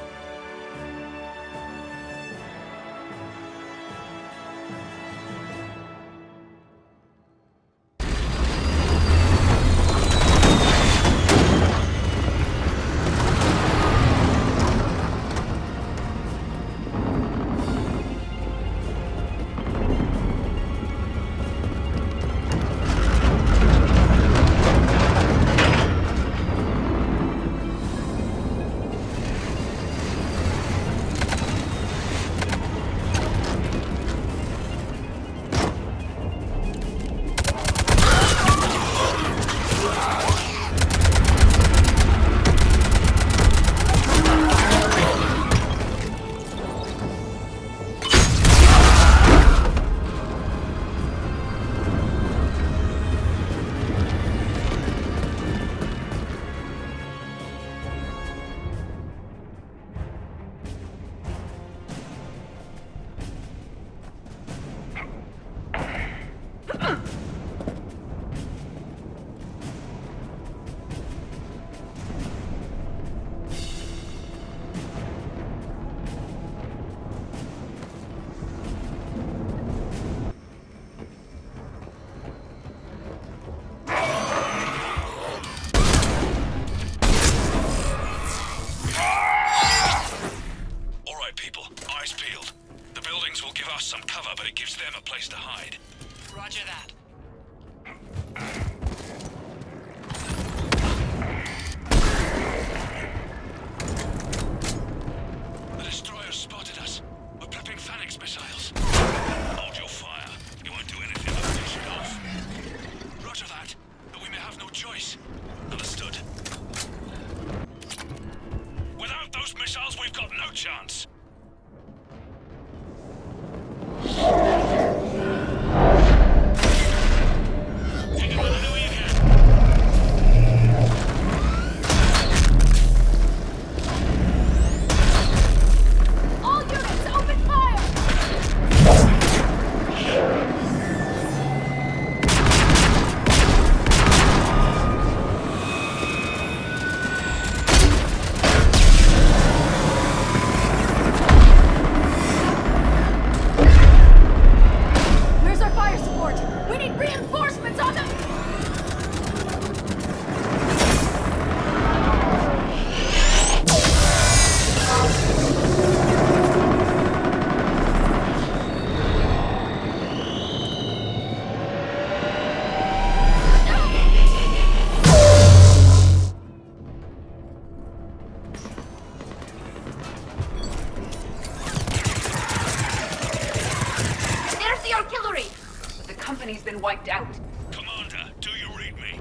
Wiped out. Commander, do you read me?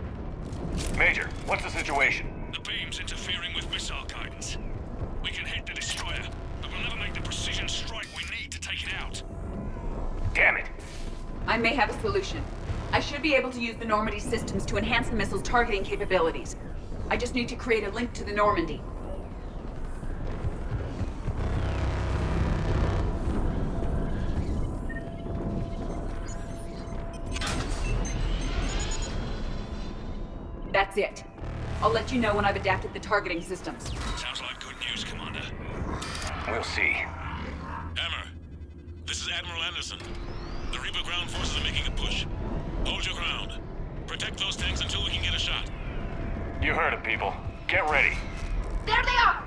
Major, what's the situation? The beam's interfering with missile guidance. We can hit the destroyer, but we'll never make the precision strike we need to take it out. Damn it! I may have a solution. I should be able to use the Normandy systems to enhance the missile's targeting capabilities. I just need to create a link to the Normandy. That's it. I'll let you know when I've adapted the targeting systems. Sounds like good news, Commander. We'll see. Hammer, this is Admiral Anderson. The Reaper ground forces are making a push. Hold your ground. Protect those tanks until we can get a shot. You heard it, people. Get ready. There they are!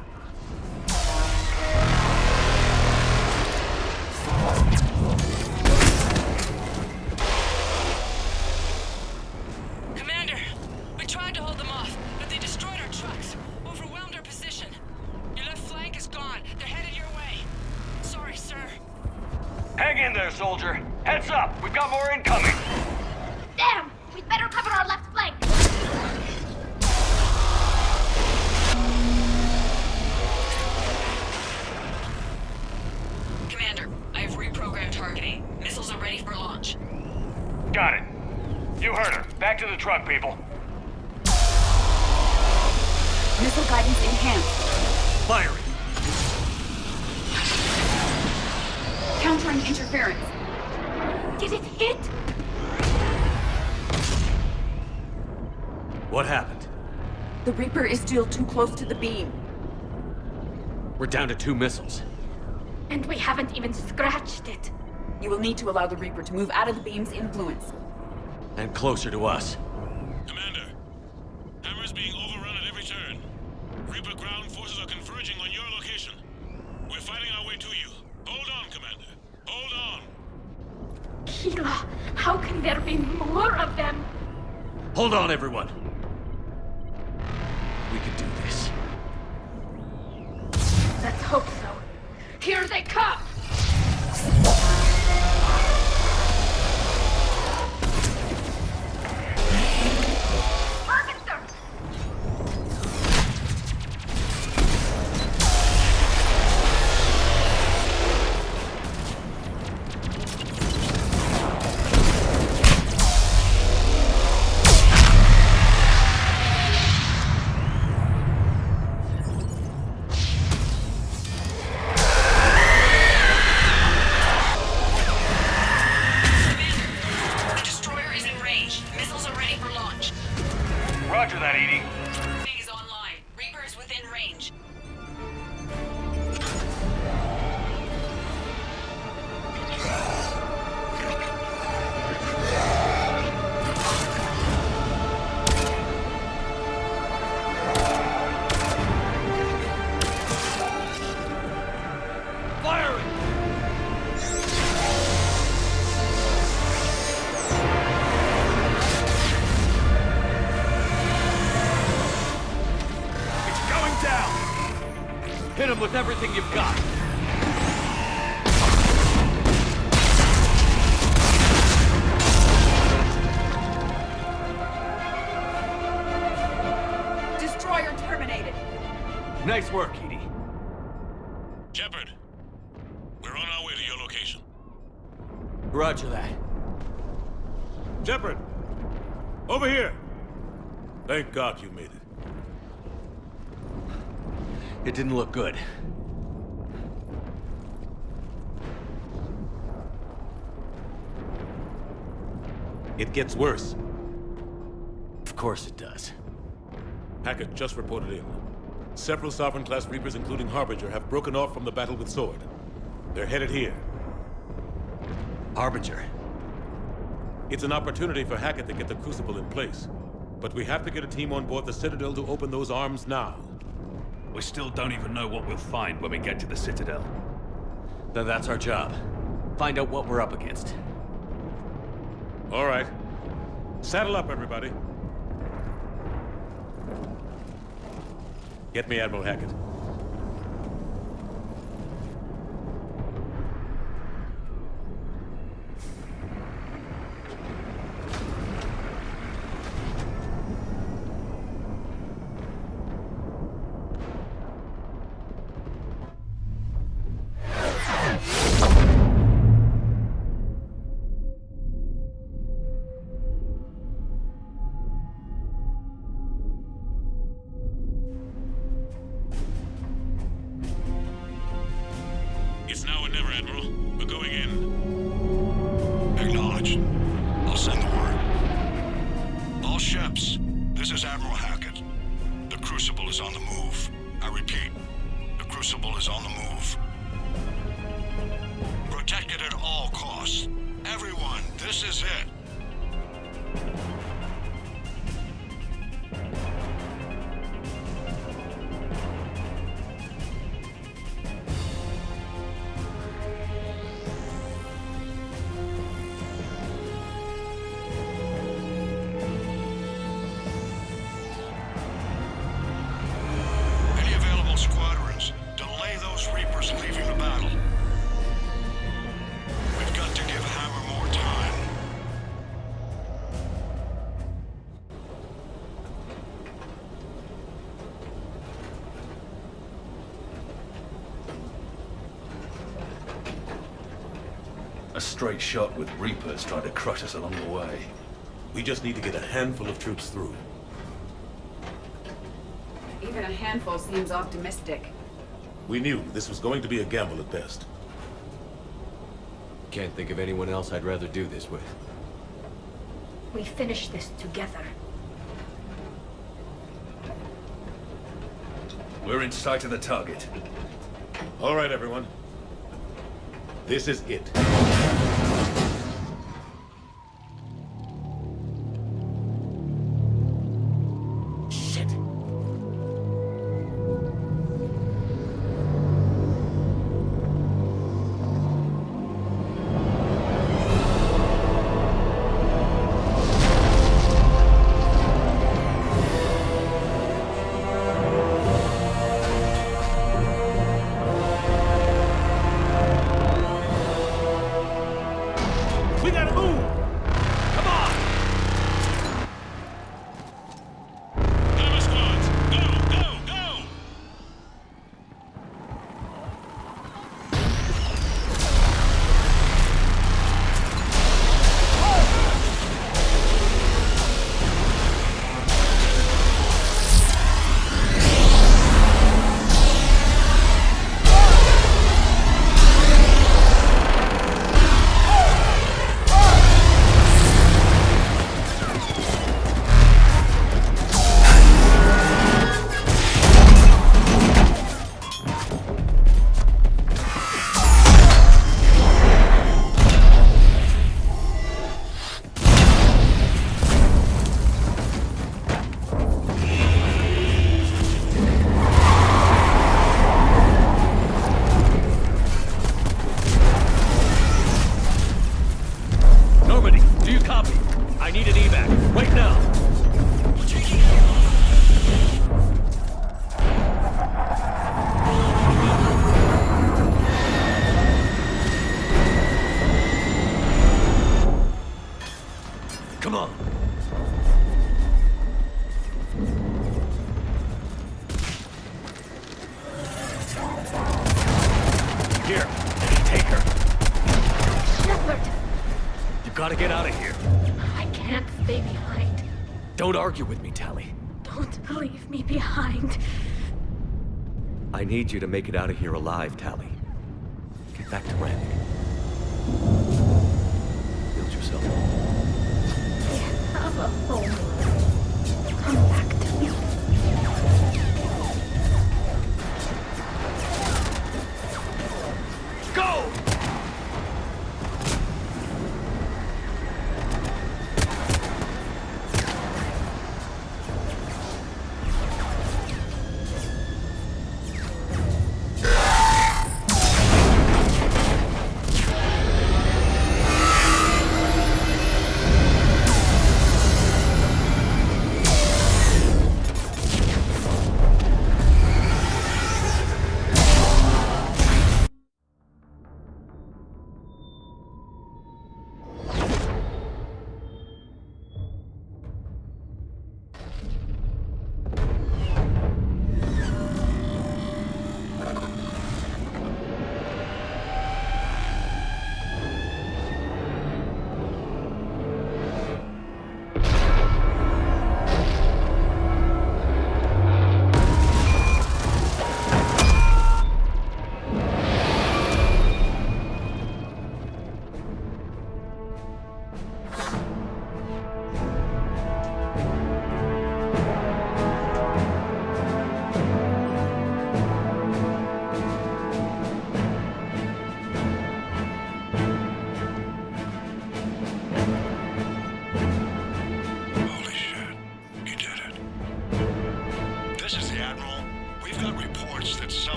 soldier. Heads up! We've got more incoming! Damn! We'd better cover our left flank! Commander, I have reprogrammed targeting. Missiles are ready for launch. Got it. You heard her. Back to the truck, people. Missile guidance enhanced. Firing. Countering interference. Did it hit? What happened? The Reaper is still too close to the beam. We're down to 2 missiles. And we haven't even scratched it. You will need to allow the Reaper to move out of the beam's influence. And closer to us. Commander, Hammer's being overrun at every turn. Reaper ground forces are converging on your location. We're fighting our way to you. Hold on, Commander. Hold on. Keelah, how can there be more of them? Hold on, everyone. We can do this. Let's hope so. Here they come! Target them! Roger that, Edie. Phase online. Reaper is within range. Hit him with everything you've got. Destroyer terminated. Nice work, Edie. Shepard, we're on our way to your location. Roger that. Shepard! Over here! Thank God you made it. It didn't look good. It gets worse. Of course it does. Hackett just reported in. Several Sovereign-class Reapers, including Harbinger, have broken off from the battle with Sword. They're headed here. Harbinger? It's an opportunity for Hackett to get the Crucible in place. But we have to get a team on board the Citadel to open those arms now. We still don't even know what we'll find when we get to the Citadel. Then that's our job. Find out what we're up against. All right. Saddle up, everybody. Get me Admiral Hackett. It's now or never, Admiral. We're going in. Acknowledged. I'll send the word. All ships, this is Admiral Hackett. The Crucible is on the move. I repeat, the Crucible is on the move. Protect it at all costs. Everyone, this is it. Any available squadrons, delay those Reapers leaving the battle. We've got to get straight shot with Reapers trying to crush us along the way. We just need to get a handful of troops through. Even a handful seems optimistic. We knew this was going to be a gamble at best. Can't think of anyone else I'd rather do this with. We finish this together. We're in sight of the target. All right, everyone. This is it. Gotta get out of here. I can't stay behind. Don't argue with me, Tali. Don't leave me behind. I need you to make it out of here alive, Tali. Get back to Randy. Build yourself up. I have a home. Come back to me. Go!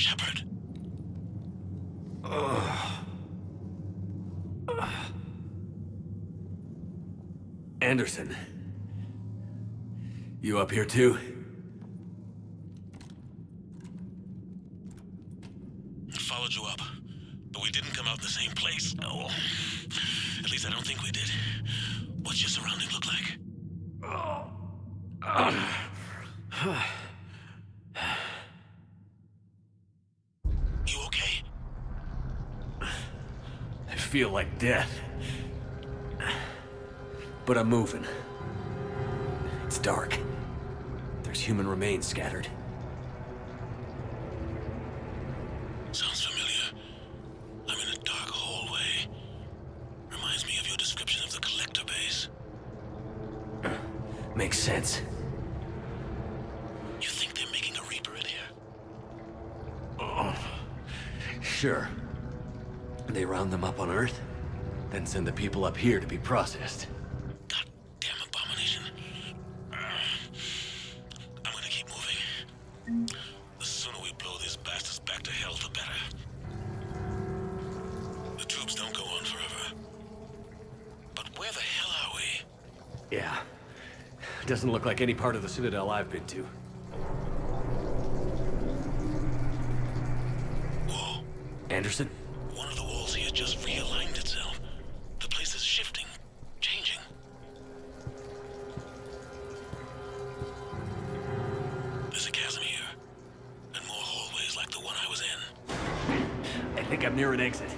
Shepard. Anderson. You up here too? Followed you up, but we didn't come out in the same place. Oh, at least I don't think we did. What's your surrounding look like? You okay? I feel like death. But I'm moving. It's dark. There's human remains scattered. Sounds familiar. I'm in a dark hallway. Reminds me of your description of the collector base. Makes sense. You think they're making a Reaper in here? Sure. They round them up on Earth, then send the people up here to be processed. Goddamn abomination. I'm gonna keep moving. The sooner we blow these bastards back to hell, the better. The tubes don't go on forever. But where the hell are we? Yeah. Doesn't look like any part of the Citadel I've been to. Whoa. Anderson? One of the walls here just realigned itself. The place is shifting, changing. There's a chasm here, and more hallways like the one I was in. I think I'm near an exit.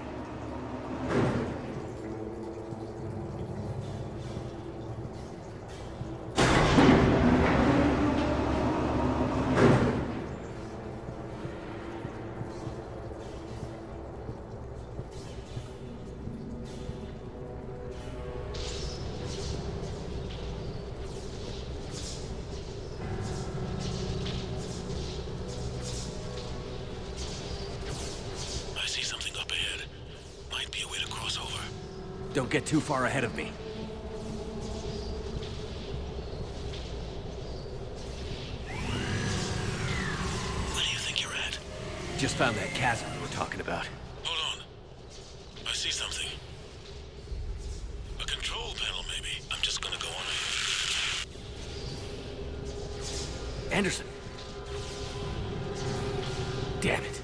Don't get too far ahead of me. Where do you think you're at? Just found that chasm we were talking about. Hold on. I see something. A control panel, maybe. I'm just gonna go on ahead. Anderson. Damn it.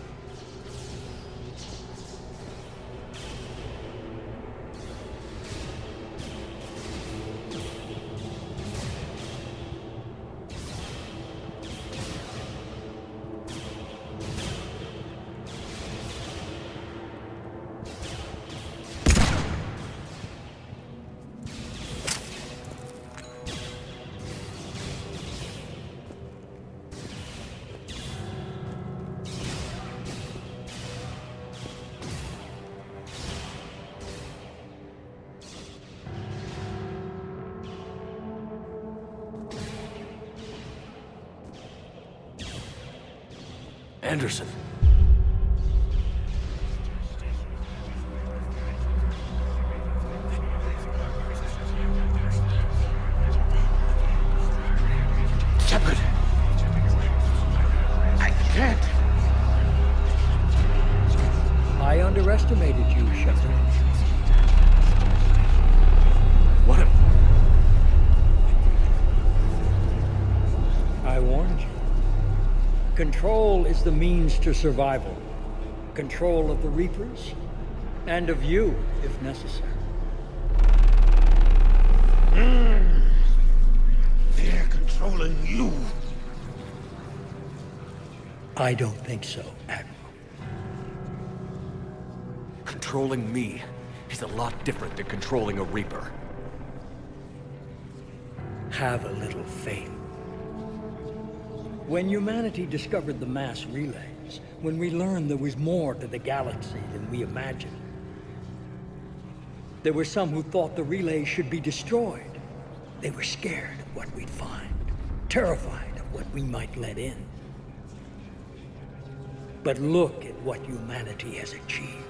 Anderson. Shepard! I can't! I underestimated you, Shepard. What a... I warned you. Control is the means to survival. Control of the Reapers, and of you, if necessary. They're controlling you. I don't think so, Admiral. Controlling me is a lot different than controlling a Reaper. Have a little faith. When humanity discovered the mass relays, when we learned there was more to the galaxy than we imagined, there were some who thought the relays should be destroyed. They were scared of what we'd find, terrified of what we might let in. But look at what humanity has achieved.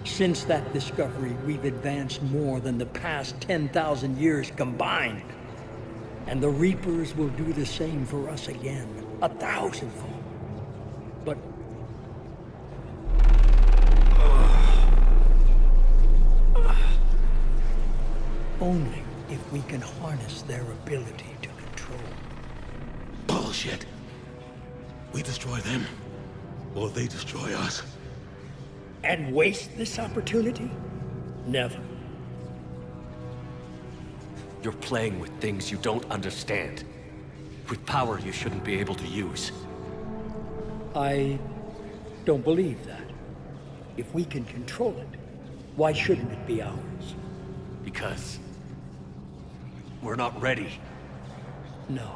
Since that discovery, we've advanced more than the past 10,000 years combined. And the Reapers will do the same for us again, 1,000-fold. But only if we can harness their ability to control. Bullshit. We destroy them, or they destroy us. And waste this opportunity? Never. You're playing with things you don't understand. With power you shouldn't be able to use. I don't believe that. If we can control it, why shouldn't it be ours? Because we're not ready. No.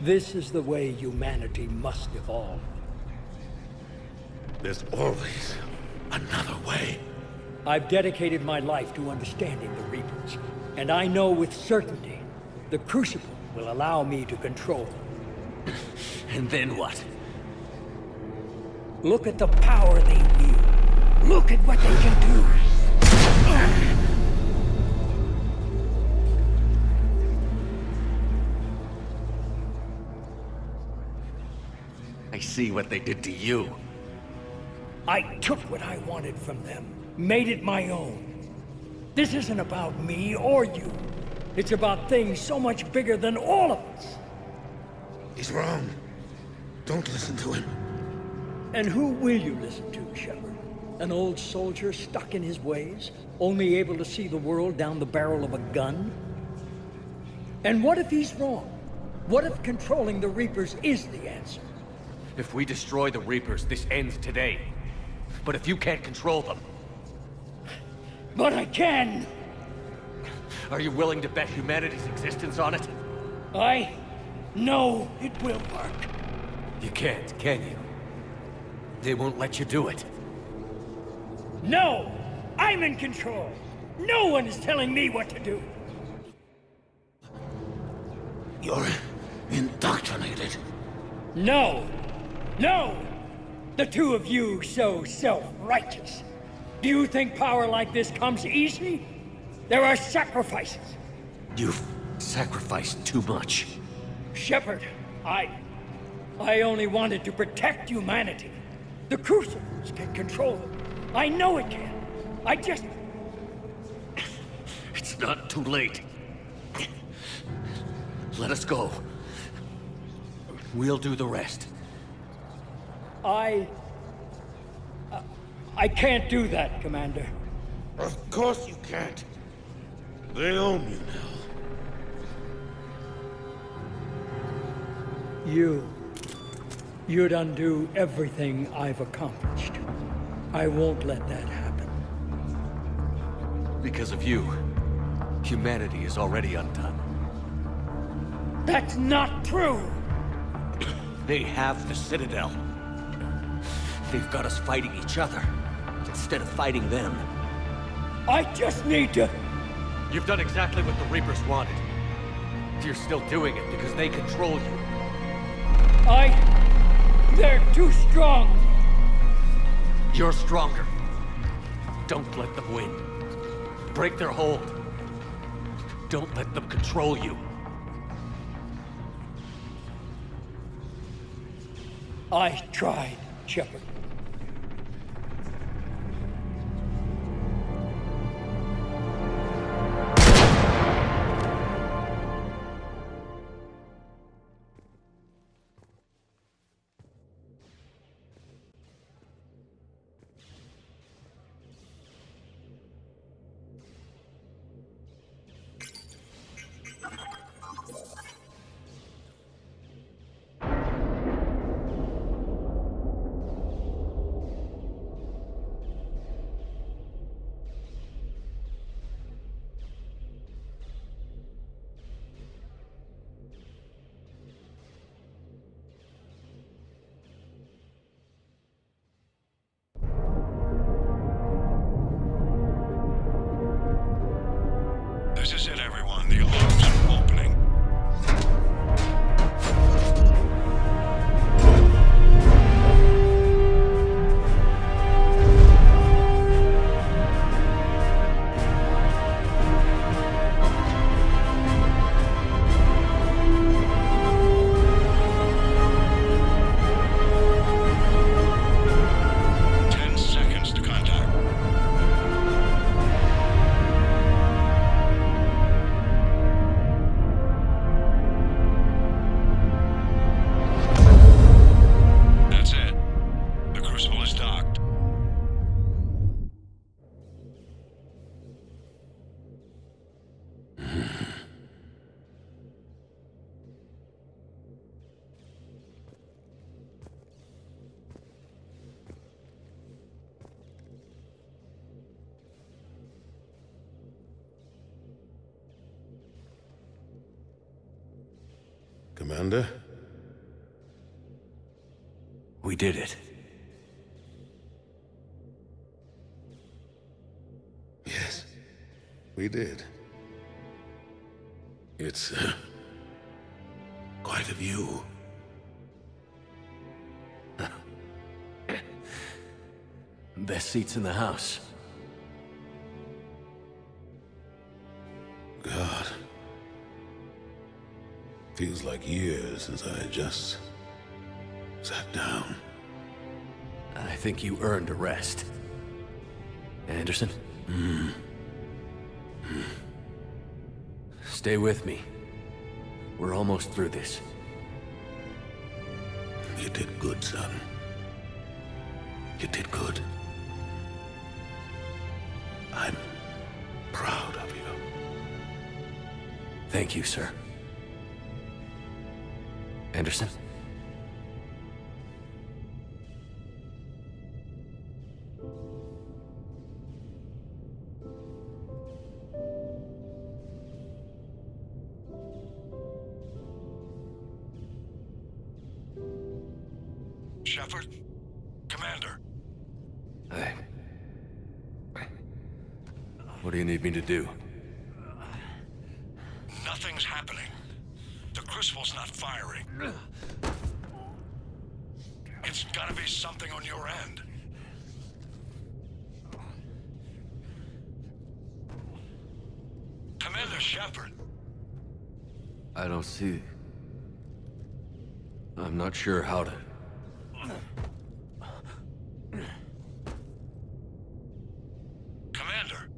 This is the way humanity must evolve. There's always another way. I've dedicated my life to understanding the Reapers, and I know with certainty the Crucible will allow me to control them. And then what? Look at the power they wield. Look at what they can do. I see what they did to you. I took what I wanted from them, made it my own. This isn't about me or you. It's about things so much bigger than all of us. He's wrong. Don't listen to him. And who will you listen to, Shepard? An old soldier stuck in his ways, only able to see the world down the barrel of a gun? And what if he's wrong? What if controlling the Reapers is the answer? If we destroy the Reapers, this ends today. But if you can't control them... But I can! Are you willing to bet humanity's existence on it? I know it will work. You can't, can you? They won't let you do it. No! I'm in control! No one is telling me what to do! You're indoctrinated. No! No! The two of you so self-righteous. Do you think power like this comes easy? There are sacrifices. You've sacrificed too much. Shepard, I only wanted to protect humanity. The Crucibles can control them. I know it can. I just... It's not too late. Let us go. We'll do the rest. I can't do that, Commander. Of course you can't. They own you now. You'd undo everything I've accomplished. I won't let that happen. Because of you, humanity is already undone. That's not true! They have the Citadel. They've got us fighting each other, instead of fighting them. I just need to... You've done exactly what the Reapers wanted. You're still doing it because they control you. They're too strong! You're stronger. Don't let them win. Break their hold. Don't let them control you. I tried, Shepard. Commander? We did it. Yes, we did. It's quite a view. Best seats in the house. God. Feels like years since I just sat down. I think you earned a rest. Anderson? Stay with me. We're almost through this. You did good, son. You did good. I'm proud of you. Thank you, sir. Anderson? Shepard? Commander? What do you need me to do? Nothing's happening. The Crucible's not firing. It's gotta be something on your end. Commander Shepard. I don't see... I'm not sure how to... Commander.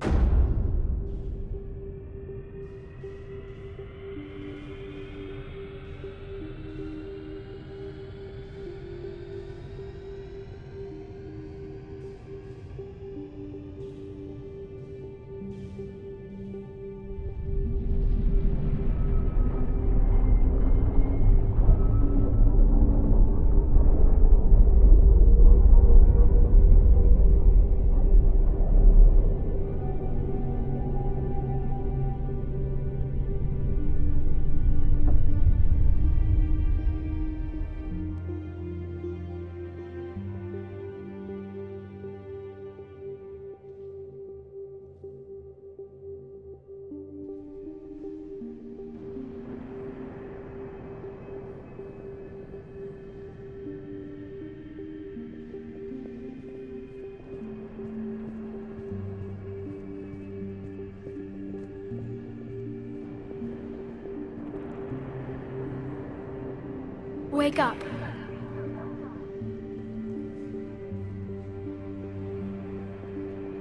Wake up.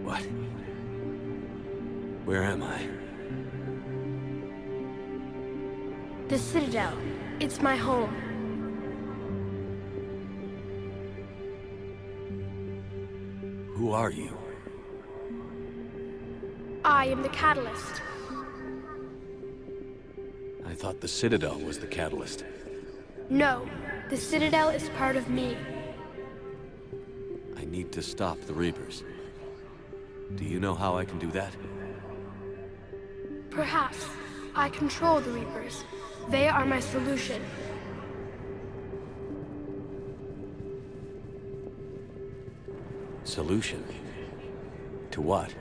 What? Where am I? The Citadel. It's my home. Who are you? I am the Catalyst. I thought the Citadel was the catalyst. No, the Citadel is part of me. I need to stop the Reapers. Do you know how I can do that? Perhaps. I control the Reapers. They are my solution. Solution? To what?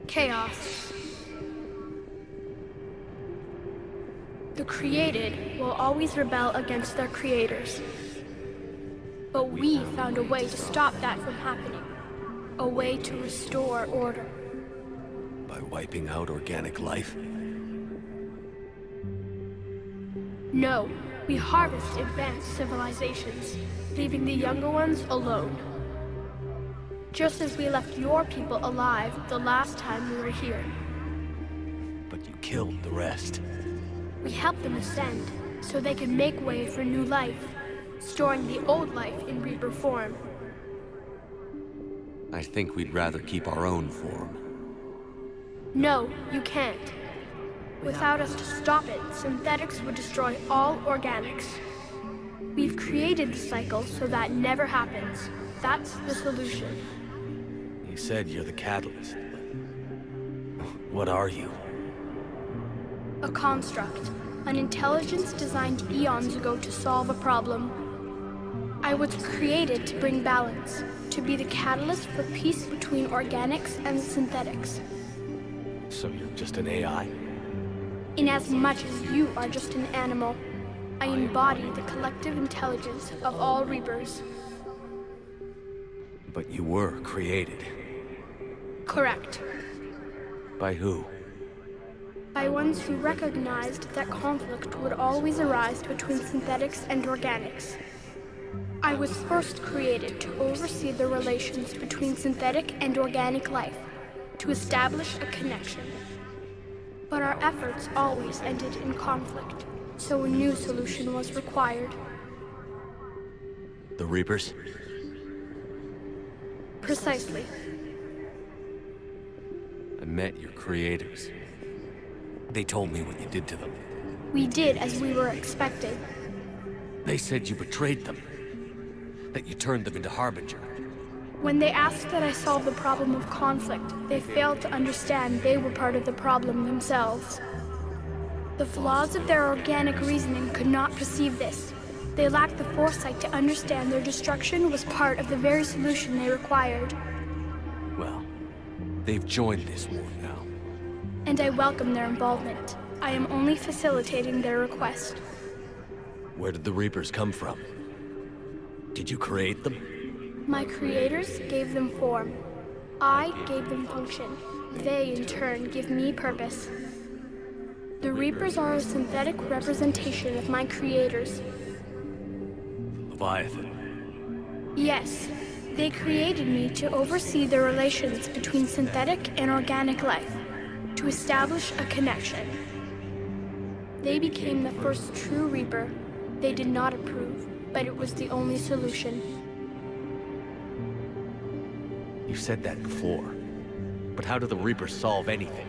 Chaos. The created will always rebel against their creators. But we found a way to stop that from happening. A way to restore order. By wiping out organic life? No, we harvest advanced civilizations, leaving the younger ones alone. Just as we left your people alive the last time we were here. But you killed the rest. We helped them ascend, so they could make way for new life, storing the old life in Reaper form. I think we'd rather keep our own form. No, you can't. Without us to stop it, synthetics would destroy all organics. We've created the cycle so that never happens. That's the solution. You said you're the catalyst, but... what are you? A construct. an intelligence designed eons ago to solve a problem. I was created to bring balance, to be the catalyst for peace between organics and synthetics. So you're just an AI? Inasmuch as you are just an animal, I embody the collective intelligence of all Reapers. But you were created. Correct. By who? By ones who recognized that conflict would always arise between synthetics and organics. I was first created to oversee the relations between synthetic and organic life, to establish a connection. But our efforts always ended in conflict, so a new solution was required. The Reapers? Precisely. I met your creators. They told me what you did to them. We did as we were expected. They said you betrayed them. That you turned them into Harbinger. When they asked that I solve the problem of conflict, they failed to understand they were part of the problem themselves. The flaws of their organic reasoning could not perceive this. They lacked the foresight to understand their destruction was part of the very solution they required. Well, they've joined this war now. And I welcome their involvement. I am only facilitating their request. Where did the Reapers come from? Did you create them? My creators gave them form. I gave them function. They, in turn, give me purpose. The Reapers are a synthetic representation of my creators. Leviathan. Yes, they created me to oversee the relations between synthetic and organic life, to establish a connection. They became the first true Reaper. They did not approve, but it was the only solution. You said that before. But how do the Reapers solve anything?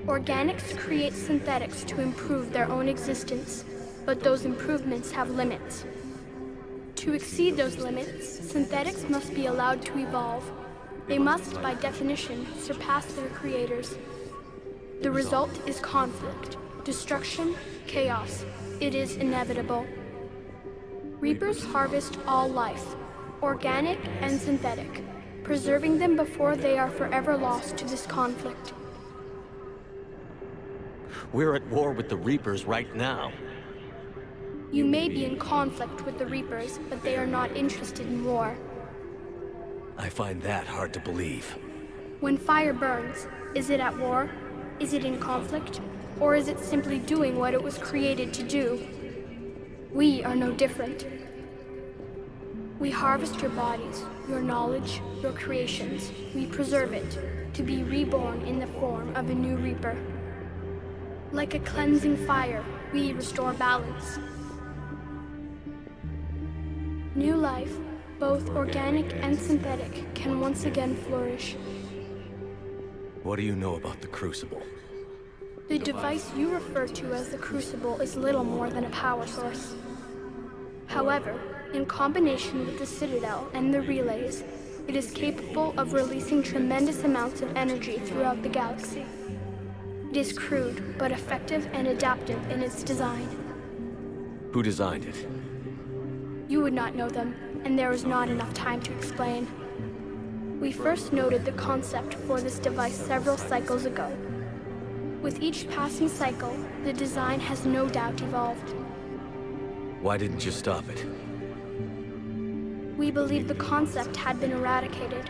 Organics create synthetics to improve their own existence, but those improvements have limits. To exceed those limits, synthetics must be allowed to evolve. They must, by definition, surpass their creators. The result is conflict, destruction, chaos. It is inevitable. Reapers harvest all life, organic and synthetic, preserving them before they are forever lost to this conflict. We're at war with the Reapers right now. You may be in conflict with the Reapers, but they are not interested in war. I find that hard to believe. When fire burns, is it at war? Is it in conflict? Or is it simply doing what it was created to do? We are no different. We harvest your bodies, your knowledge, your creations. We preserve it, to be reborn in the form of a new Reaper. Like a cleansing fire, we restore balance. New life, both organic and synthetic, can once again flourish. What do you know about the Crucible? The device you refer to as the Crucible is little more than a power source. However, in combination with the Citadel and the relays, it is capable of releasing tremendous amounts of energy throughout the galaxy. It is crude, but effective and adaptive in its design. Who designed it? You would not know them, and there is not enough time to explain. We first noted the concept for this device several cycles ago. With each passing cycle, the design has no doubt evolved. Why didn't you stop it? We believed the concept had been eradicated.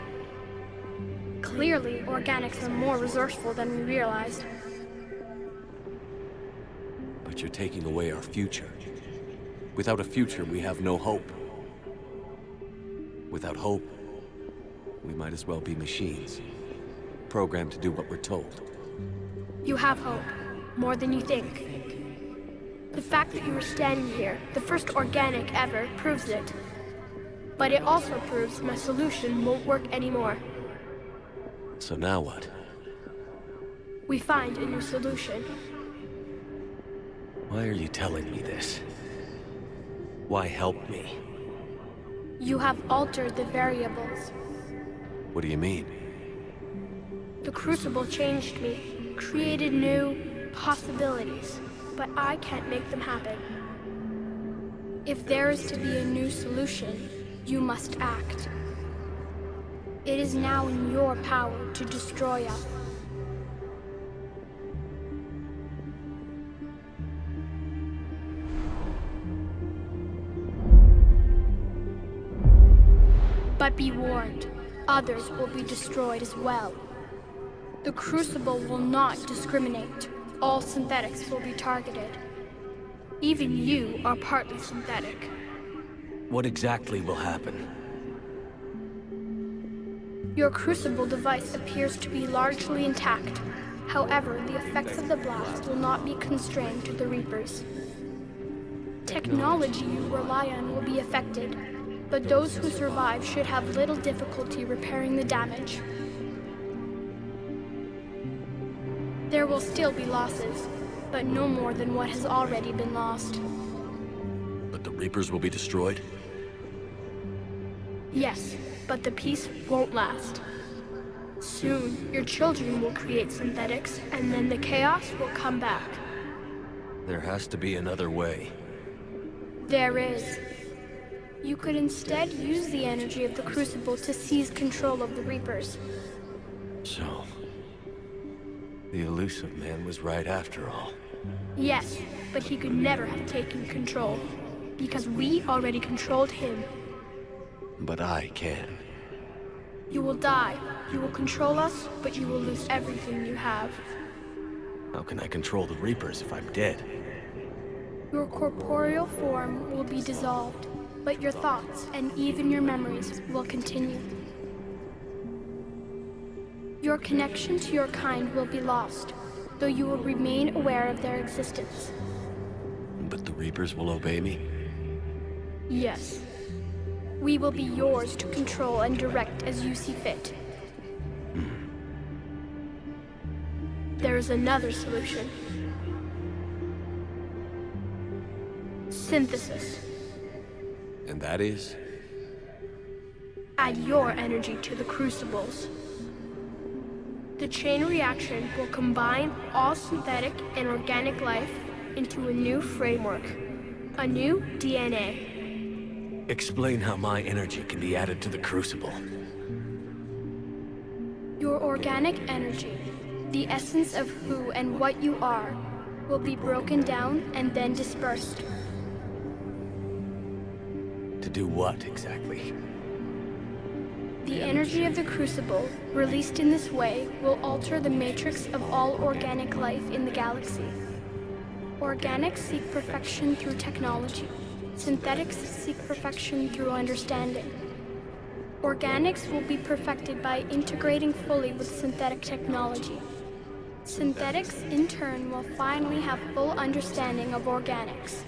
Clearly, organics are more resourceful than we realized. But you're taking away our future. Without a future, we have no hope. Without hope, we might as well be machines, programmed to do what we're told. You have hope, more than you think. The fact that you are standing here, the first organic ever, proves it. But it also proves my solution won't work anymore. So now what? We find a new solution. Why are you telling me this? Why help me? You have altered the variables. What do you mean? The Crucible changed me, created new possibilities. but I can't make them happen. If there is to be a new solution, you must act. It is now in your power to destroy us. But be warned, others will be destroyed as well. The Crucible will not discriminate. All synthetics will be targeted. Even you are partly synthetic. What exactly will happen? Your Crucible device appears to be largely intact. However, the effects of the blast will not be constrained to the Reapers. Technology you rely on will be affected, but those who survive should have little difficulty repairing the damage. There will still be losses, but no more than what has already been lost. But the Reapers will be destroyed? Yes, but the peace won't last. Soon, your children will create synthetics, and then the chaos will come back. There has to be another way. There is. You could instead use the energy of the Crucible to seize control of the Reapers. So... the Illusive man was right after all. Yes, but he could never have taken control, because we already controlled him. But I can. You will die. You will control us, but you will lose everything you have. How can I control the Reapers if I'm dead? Your corporeal form will be dissolved, but your thoughts and even your memories will continue. Your connection to your kind will be lost, though you will remain aware of their existence. But the Reapers will obey me? Yes. We will be yours to control and direct as you see fit. There is another solution. Synthesis. And that is? Add your energy to the Crucibles. The chain reaction will combine all synthetic and organic life into a new framework, a new DNA. Explain how my energy can be added to the Crucible. Your organic energy, the essence of who and what you are, will be broken down and then dispersed. To do what, exactly? The energy of the Crucible, released in this way, will alter the matrix of all organic life in the galaxy. Organics seek perfection through technology. Synthetics seek perfection through understanding. Organics will be perfected by integrating fully with synthetic technology. Synthetics, in turn, will finally have full understanding of organics.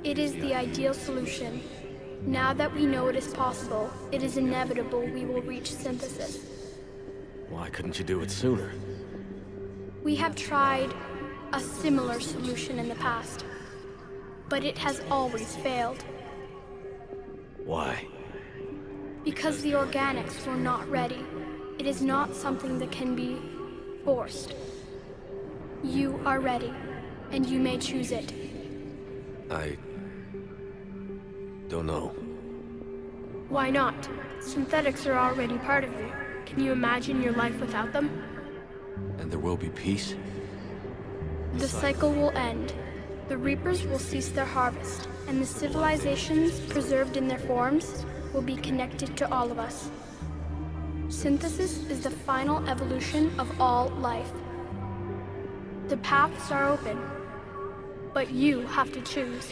It is the ideal solution. Now that we know it is possible, it is inevitable we will reach synthesis. Why couldn't you do it sooner? We have tried a similar solution in the past, but it has always failed. Why? Because the organics were not ready. It is not something that can be forced. You are ready, and you may choose it. I don't know. Why not? Synthetics are already part of you. Can you imagine your life without them? And there will be peace? The cycle will end. The Reapers will cease their harvest, and the civilizations preserved in their forms will be connected to all of us. Synthesis is the final evolution of all life. The paths are open, but you have to choose.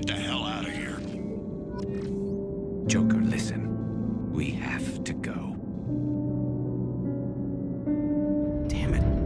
the hell out of here. Joker, listen. We have to go. Damn it.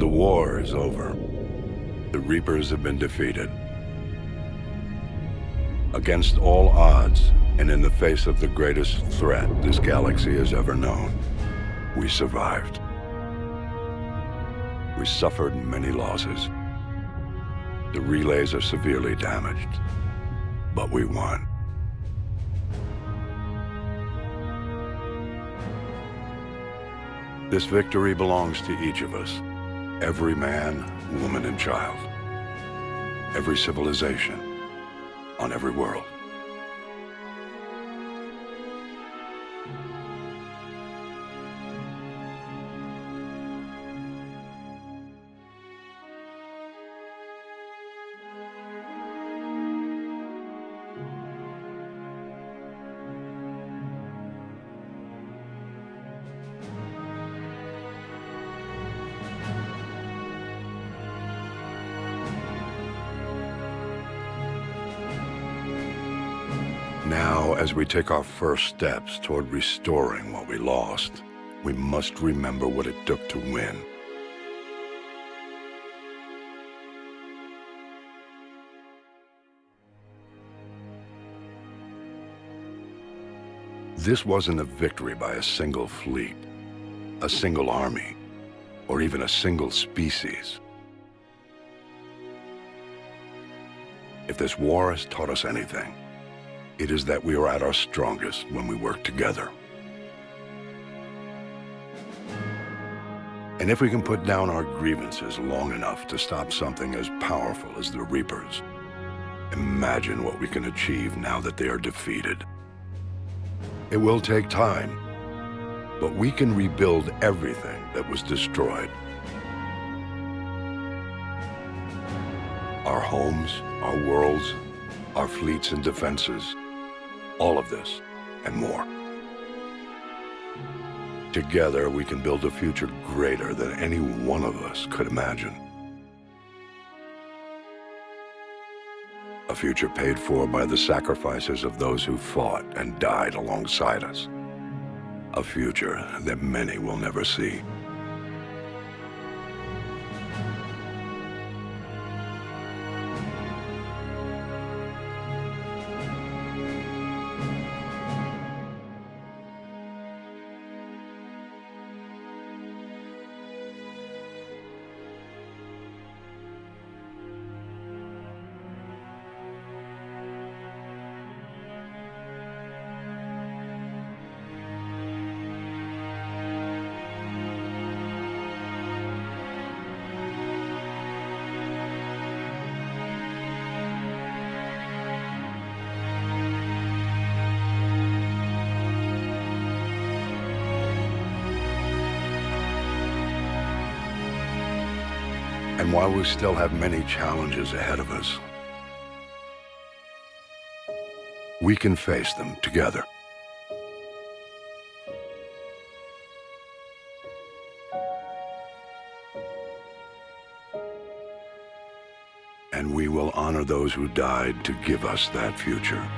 The war is over. The Reapers have been defeated. Against all odds, and in the face of the greatest threat this galaxy has ever known, we survived. We suffered many losses. The relays are severely damaged, but we won. This victory belongs to each of us. Every man, woman, and child. Every civilization, on every world. Now, as we take our first steps toward restoring what we lost, we must remember what it took to win. This wasn't a victory by a single fleet, a single army, or even a single species. If this war has taught us anything, it is that we are at our strongest when we work together. And if we can put down our grievances long enough to stop something as powerful as the Reapers, imagine what we can achieve now that they are defeated. It will take time, but we can rebuild everything that was destroyed. Our homes, our worlds, our fleets and defenses, all of this and more. Together, we can build a future greater than any one of us could imagine. A future paid for by the sacrifices of those who fought and died alongside us. A future that many will never see. And while we still have many challenges ahead of us, we can face them together. And we will honor those who died to give us that future.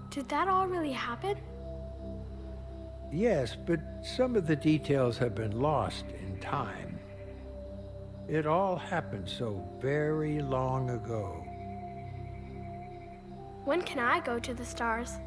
Did that all really happen? Yes, but some of the details have been lost in time. It all happened so very long ago. When can I go to the stars?